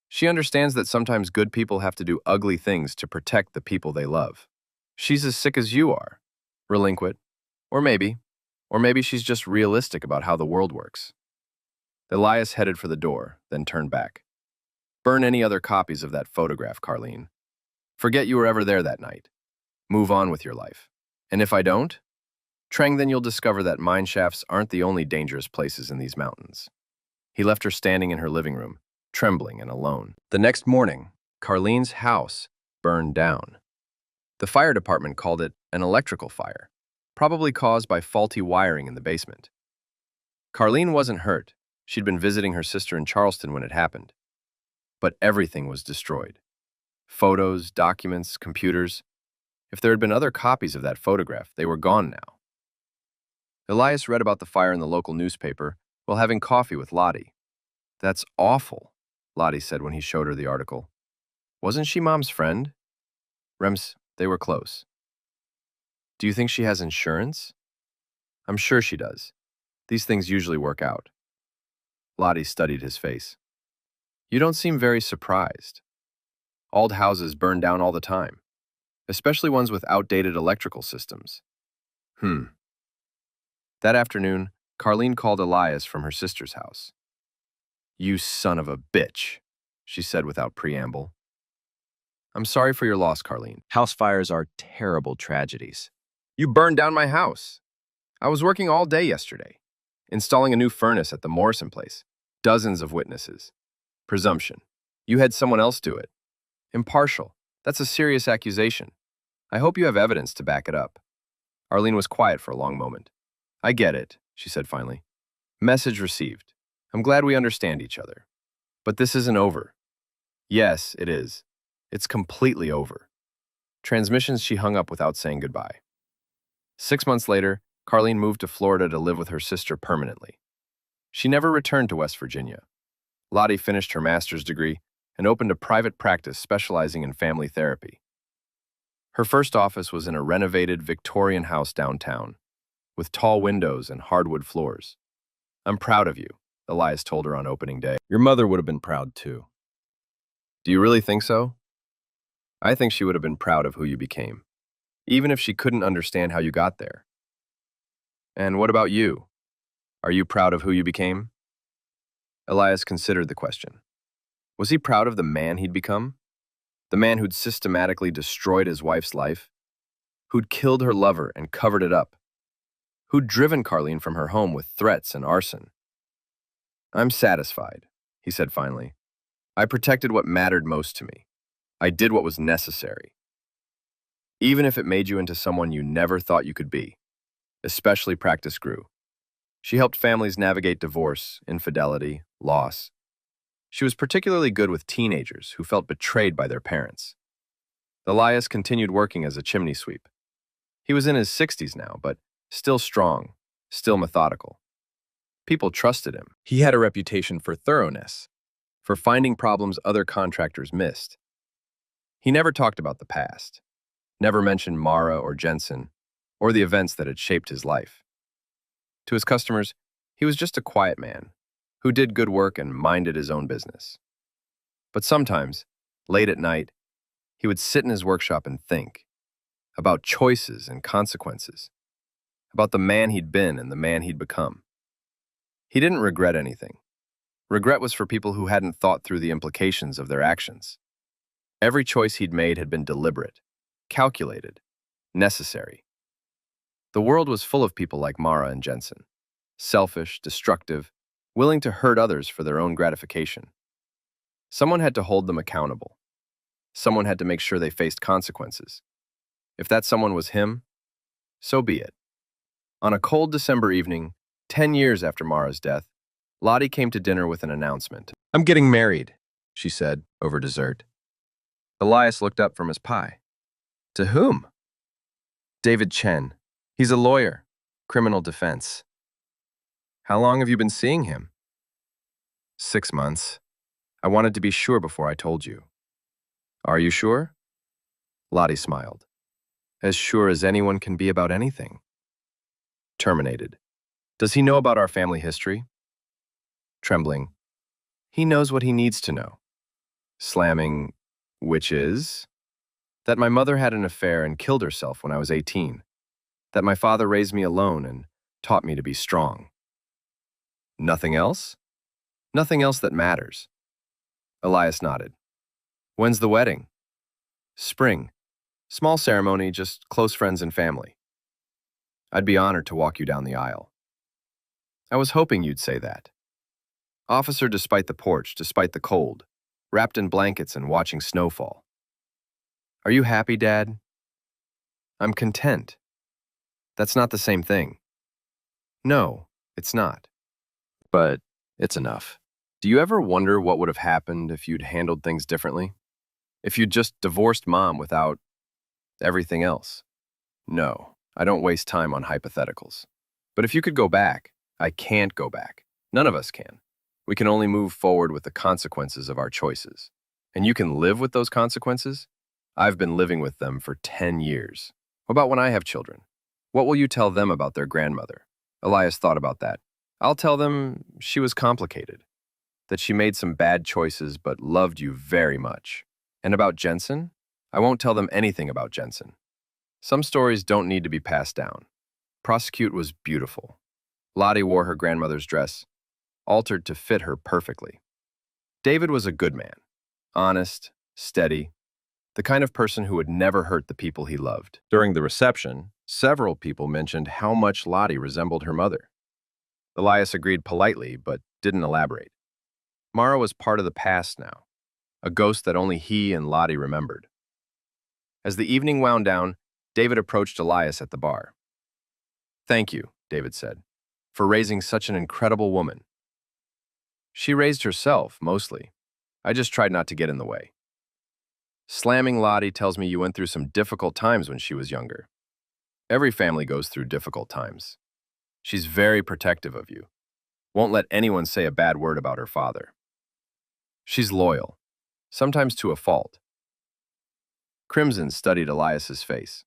Speaker 1: She understands that sometimes good people have to do ugly things to protect the people they love. She's as sick as you are. Relinquent. Or maybe she's just realistic about how the world works. Elias headed for the door, then turned back. Burn any other copies of that photograph, Carlene. Forget you were ever there that night. Move on with your life. And if I don't, Trang, then you'll discover that mine shafts aren't the only dangerous places in these mountains. He left her standing in her living room, trembling and alone. The next morning, Carlene's house burned down. The fire department called it an electrical fire, probably caused by faulty wiring in the basement. Carlene wasn't hurt. She'd been visiting her sister in Charleston when it happened. But everything was destroyed. Photos, documents, computers. If there had been other copies of that photograph, they were gone now. Elias read about the fire in the local newspaper while having coffee with Lottie. That's awful, Lottie said when he showed her the article. Wasn't she Mom's friend? Rems, they were close. Do you think she has insurance? I'm sure she does. These things usually work out. Lottie studied his face. You don't seem very surprised. Old houses burn down all the time, especially ones with outdated electrical systems. That afternoon, Carlene called Elias from her sister's house. You son of a bitch, she said without preamble. I'm sorry for your loss, Carlene. House fires are terrible tragedies. You burned down my house. I was working all day yesterday, installing a new furnace at the Morrison place. Dozens of witnesses. Presumption. You had someone else do it. Impartial. That's a serious accusation. I hope you have evidence to back it up. Arlene was quiet for a long moment. I get it, she said finally. Message received. I'm glad we understand each other. But this isn't over. Yes, it is. It's completely over. Transmissions she hung up without saying goodbye. 6 months later, Carlene moved to Florida to live with her sister permanently. She never returned to West Virginia. Lottie finished her master's degree and opened a private practice specializing in family therapy. Her first office was in a renovated Victorian house downtown, with tall windows and hardwood floors. I'm proud of you, Elias told her on opening day. Your mother would have been proud too. Do you really think so? I think she would have been proud of who you became, even if she couldn't understand how you got there. And what about you? Are you proud of who you became? Elias considered the question. Was he proud of the man he'd become? The man who'd systematically destroyed his wife's life? Who'd killed her lover and covered it up? Who'd driven Carlene from her home with threats and arson? I'm satisfied, he said finally. I protected what mattered most to me. I did what was necessary. Even if it made you into someone you never thought you could be. Especially Practice grew. She helped families navigate divorce, infidelity, loss. She was particularly good with teenagers who felt betrayed by their parents. Elias continued working as a chimney sweep. He was in his 60s now, but still strong, still methodical. People trusted him. He had a reputation for thoroughness, for finding problems other contractors missed. He never talked about the past, never mentioned Mara or Jensen, or the events that had shaped his life. To his customers, he was just a quiet man who did good work and minded his own business. But sometimes, late at night, he would sit in his workshop and think about choices and consequences, about the man he'd been and the man he'd become. He didn't regret anything. Regret was for people who hadn't thought through the implications of their actions. Every choice he'd made had been deliberate, calculated, necessary. The world was full of people like Mara and Jensen, selfish, destructive, willing to hurt others for their own gratification. Someone had to hold them accountable. Someone had to make sure they faced consequences. If that someone was him, so be it. On a cold December evening, 10 years after Mara's death, Lottie came to dinner with an announcement. "I'm getting married," she said, over dessert. Elias looked up from his pie. "To whom?" "David Chen. He's a lawyer, criminal defense." "How long have you been seeing him?" 6 months. I wanted to be sure before I told you." "Are you sure?" Lottie smiled. "As sure as anyone can be about anything." Terminated. "Does he know about our family history?" Trembling. "He knows what he needs to know." Slamming. "Which is?" "That my mother had an affair and killed herself when I was 18. That my father raised me alone and taught me to be strong." "Nothing else?" "Nothing else that matters." Elias nodded. "When's the wedding?" "Spring. Small ceremony, just close friends and family." "I'd be honored to walk you down the aisle." "I was hoping you'd say that." Officer despite the porch, despite the cold, wrapped in blankets and watching snowfall. "Are you happy, Dad?" "I'm content." "That's not the same thing." "No, it's not. But it's enough." Do you ever wonder what would have happened if you'd handled things differently? If you'd just divorced Mom without everything else? No, I don't waste time on hypotheticals. But if you could go back, I can't go back. None of us can. We can only move forward with the consequences of our choices. And you can live with those consequences? I've been living with them for 10 years. What about when I have children? What will you tell them about their grandmother? Elias thought about that. I'll tell them she was complicated, that she made some bad choices but loved you very much. And about Jensen? I won't tell them anything about Jensen. Some stories don't need to be passed down. Prosecute was beautiful. Lottie wore her grandmother's dress, altered to fit her perfectly. David was a good man, honest, steady, the kind of person who would never hurt the people he loved. During the reception, several people mentioned how much Lottie resembled her mother. Elias agreed politely, but didn't elaborate. Mara was part of the past now, a ghost that only he and Lottie remembered. As the evening wound down, David approached Elias at the bar. "Thank you," David said, "for raising such an incredible woman." "She raised herself, mostly. I just tried not to get in the way." "Slamming Lottie tells me you went through some difficult times when she was younger." "Every family goes through difficult times. She's very protective of you. Won't let anyone say a bad word about her father." "She's loyal, sometimes to a fault." Crimson studied Elias's face.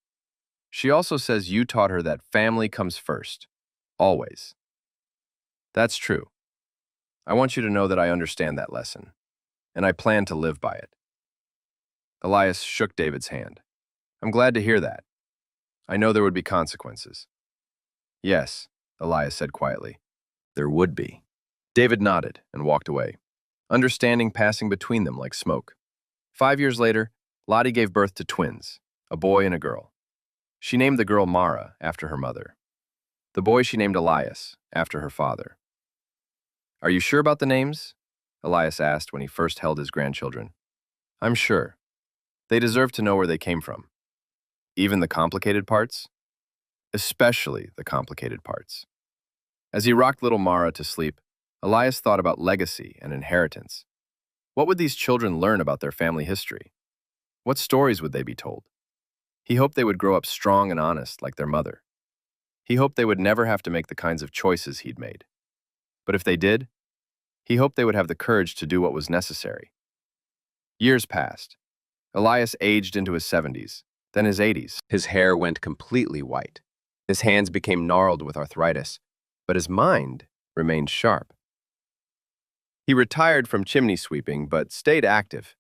Speaker 1: "She also says you taught her that family comes first, always." "That's true. I want you to know that I understand that lesson, and I plan to live by it." Elias shook David's hand. "I'm glad to hear that. I know there would be consequences." "Yes," Elias said quietly. "There would be." David nodded and walked away, understanding passing between them like smoke. 5 years later, Lottie gave birth to twins, a boy and a girl. She named the girl Mara, after her mother. The boy she named Elias, after her father. "Are you sure about the names?" Elias asked when he first held his grandchildren. "I'm sure. They deserve to know where they came from. Even the complicated parts? Especially the complicated parts." As he rocked little Mara to sleep, Elias thought about legacy and inheritance. What would these children learn about their family history? What stories would they be told? He hoped they would grow up strong and honest like their mother. He hoped they would never have to make the kinds of choices he'd made. But if they did, he hoped they would have the courage to do what was necessary. Years passed. Elias aged into his 70s, then his 80s. His hair went completely white. His hands became gnarled with arthritis, but his mind remained sharp. He retired from chimney sweeping but stayed active,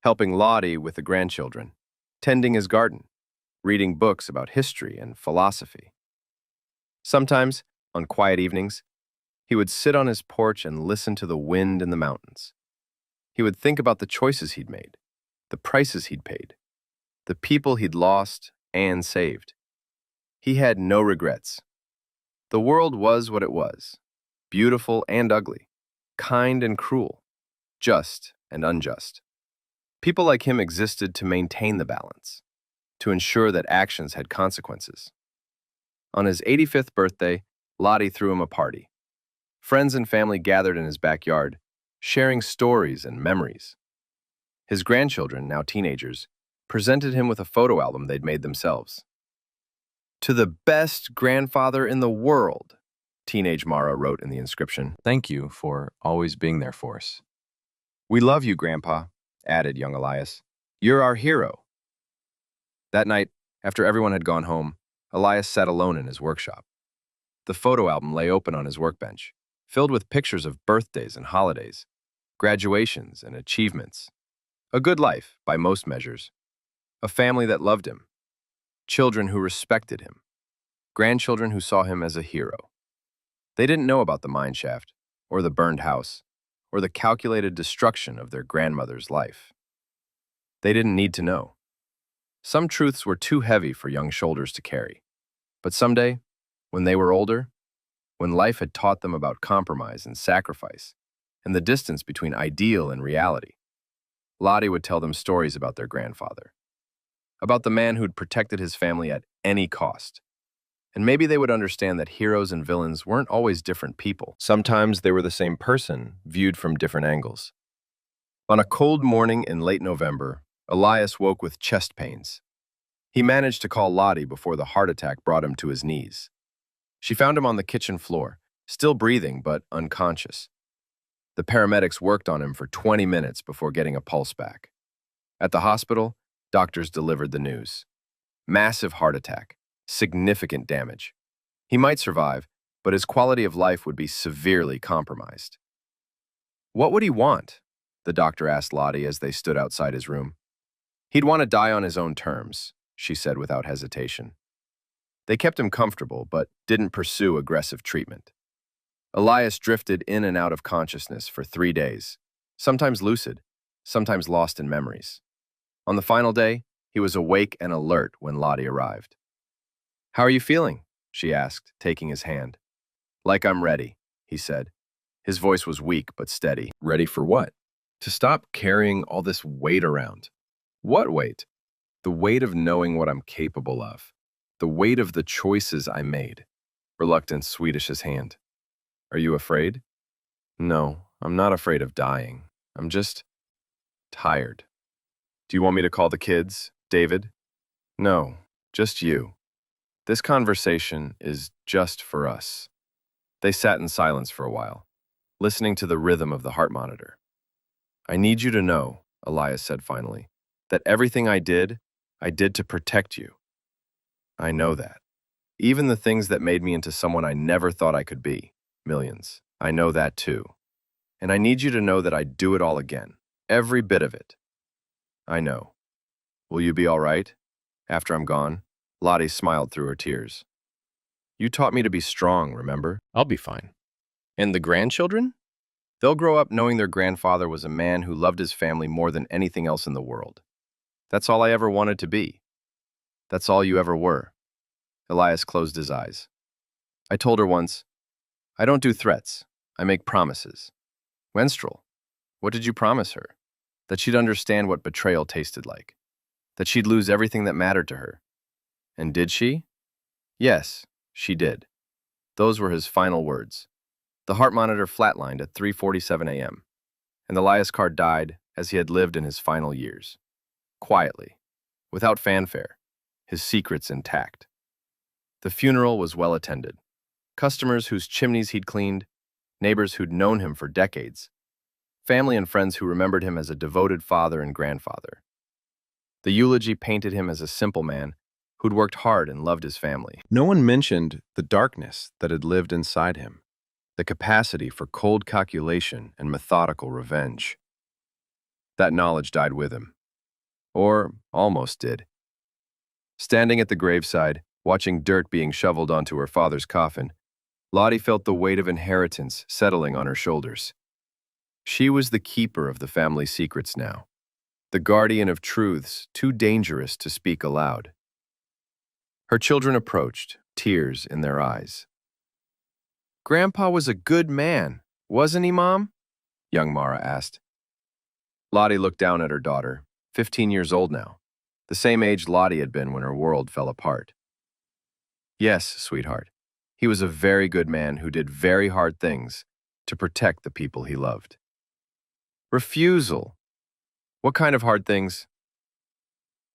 Speaker 1: helping Lottie with the grandchildren, tending his garden, reading books about history and philosophy. Sometimes, on quiet evenings, he would sit on his porch and listen to the wind in the mountains. He would think about the choices he'd made, the prices he'd paid, the people he'd lost and saved. He had no regrets. The world was what it was, beautiful and ugly, kind and cruel, just and unjust. People like him existed to maintain the balance, to ensure that actions had consequences. On his 85th birthday, Lottie threw him a party. Friends and family gathered in his backyard, sharing stories and memories. His grandchildren, now teenagers, presented him with a photo album they'd made themselves. "To the best grandfather in the world," teenage Mara wrote in the inscription. "Thank you for always being there for us." "We love you, Grandpa," added young Elias. "You're our hero." That night, after everyone had gone home, Elias sat alone in his workshop. The photo album lay open on his workbench, filled with pictures of birthdays and holidays, graduations and achievements. A good life, by most measures. A family that loved him. Children who respected him. Grandchildren who saw him as a hero. They didn't know about the mine shaft, or the burned house, or the calculated destruction of their grandmother's life. They didn't need to know. Some truths were too heavy for young shoulders to carry. But someday, when they were older, when life had taught them about compromise and sacrifice, and the distance between ideal and reality, Lottie would tell them stories about their grandfather, about the man who'd protected his family at any cost. And maybe they would understand that heroes and villains weren't always different people. Sometimes they were the same person, viewed from different angles. On a cold morning in late November, Elias woke with chest pains. He managed to call Lottie before the heart attack brought him to his knees. She found him on the kitchen floor, still breathing but unconscious. The paramedics worked on him for 20 minutes before getting a pulse back. At the hospital, doctors delivered the news. Massive heart attack, significant damage. He might survive, but his quality of life would be severely compromised. What would he want? The doctor asked Lottie as they stood outside his room. He'd want to die on his own terms, she said without hesitation. They kept him comfortable, but didn't pursue aggressive treatment. Elias drifted in and out of consciousness for 3 days, sometimes lucid, sometimes lost in memories. On the final day, he was awake and alert when Lottie arrived. "How are you feeling?" she asked, taking his hand. "Like I'm ready," he said. His voice was weak but steady. "Ready for what?" "To stop carrying all this weight around." "What weight?" "The weight of knowing what I'm capable of. The weight of the choices I made." Reluctant Swedish his hand. "Are you afraid?" "No, I'm not afraid of dying. I'm just tired." "Do you want me to call the kids, David?" "No, just you. This conversation is just for us." They sat in silence for a while, listening to the rhythm of the heart monitor. "I need you to know," Elias said finally, "that everything I did to protect you. I know that. Even the things that made me into someone I never thought I could be, millions, I know that too. And I need you to know that I'd do it all again, every bit of it. I know. Will you be all right after I'm gone?" Lottie smiled through her tears. "You taught me to be strong, remember?" "I'll be fine." "And the grandchildren? They'll grow up knowing their grandfather was a man who loved his family more than anything else in the world. That's all I ever wanted to be. That's all you ever were." Elias closed his eyes. "I told her once, I don't do threats, I make promises." "Wenstrel, what did you promise her?" "That she'd understand what betrayal tasted like. That she'd lose everything that mattered to her." "And did she?" "Yes, she did." Those were his final words. The heart monitor flatlined at 3:47 a.m., and Elias Carr died as he had lived in his final years. Quietly, without fanfare, his secrets intact. The funeral was well attended. Customers whose chimneys he'd cleaned, neighbors who'd known him for decades, family and friends who remembered him as a devoted father and grandfather. The eulogy painted him as a simple man who'd worked hard and loved his family. No one mentioned the darkness that had lived inside him, the capacity for cold calculation and methodical revenge. That knowledge died with him, or almost did. Standing at the graveside, watching dirt being shoveled onto her father's coffin, Lottie felt the weight of inheritance settling on her shoulders. She was the keeper of the family secrets now, the guardian of truths too dangerous to speak aloud. Her children approached, tears in their eyes. "Grandpa was a good man, wasn't he, Mom?" young Mara asked. Lottie looked down at her daughter, 15 years old now, the same age Lottie had been when her world fell apart. "Yes, sweetheart. He was a very good man who did very hard things to protect the people he loved." "Refusal. What kind of hard things?"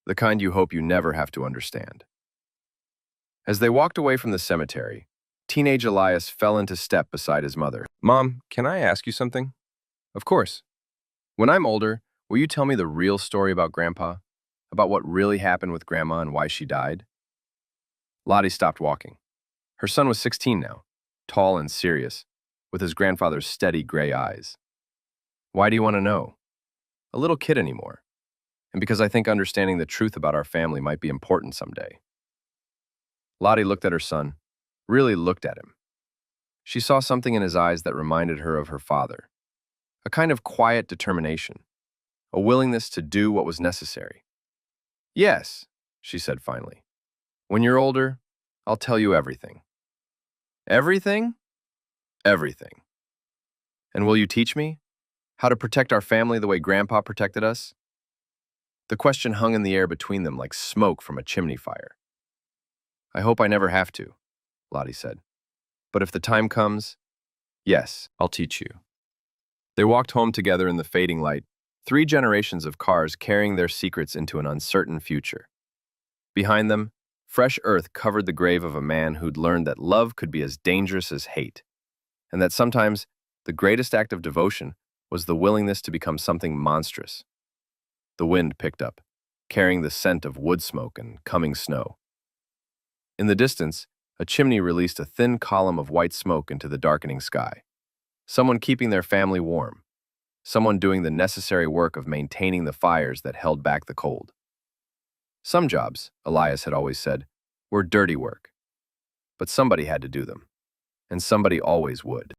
Speaker 1: "The kind you hope you never have to understand." As they walked away from the cemetery, teenage Elias fell into step beside his mother. "Mom, can I ask you something?" "Of course. When I'm older, will you tell me the real story about Grandpa? About what really happened with Grandma and why she died?" Lottie stopped walking. Her son was 16 now, tall and serious, with his grandfather's steady gray eyes. "Why do you want to know?" "A little kid anymore. And because I think understanding the truth about our family might be important someday." Lottie looked at her son, really looked at him. She saw something in his eyes that reminded her of her father, a kind of quiet determination, a willingness to do what was necessary. "Yes," she said finally. "When you're older, I'll tell you everything." "Everything?" "Everything." "And will you teach me? How to protect our family the way Grandpa protected us?" The question hung in the air between them like smoke from a chimney fire. "I hope I never have to," Lottie said. "But if the time comes, yes, I'll teach you." They walked home together in the fading light, 3 generations of cars carrying their secrets into an uncertain future. Behind them, fresh earth covered the grave of a man who'd learned that love could be as dangerous as hate, and that sometimes the greatest act of devotion was the willingness to become something monstrous. The wind picked up, carrying the scent of wood smoke and coming snow. In the distance, a chimney released a thin column of white smoke into the darkening sky. Someone keeping their family warm. Someone doing the necessary work of maintaining the fires that held back the cold. Some jobs, Elias had always said, were dirty work. But somebody had to do them, and somebody always would.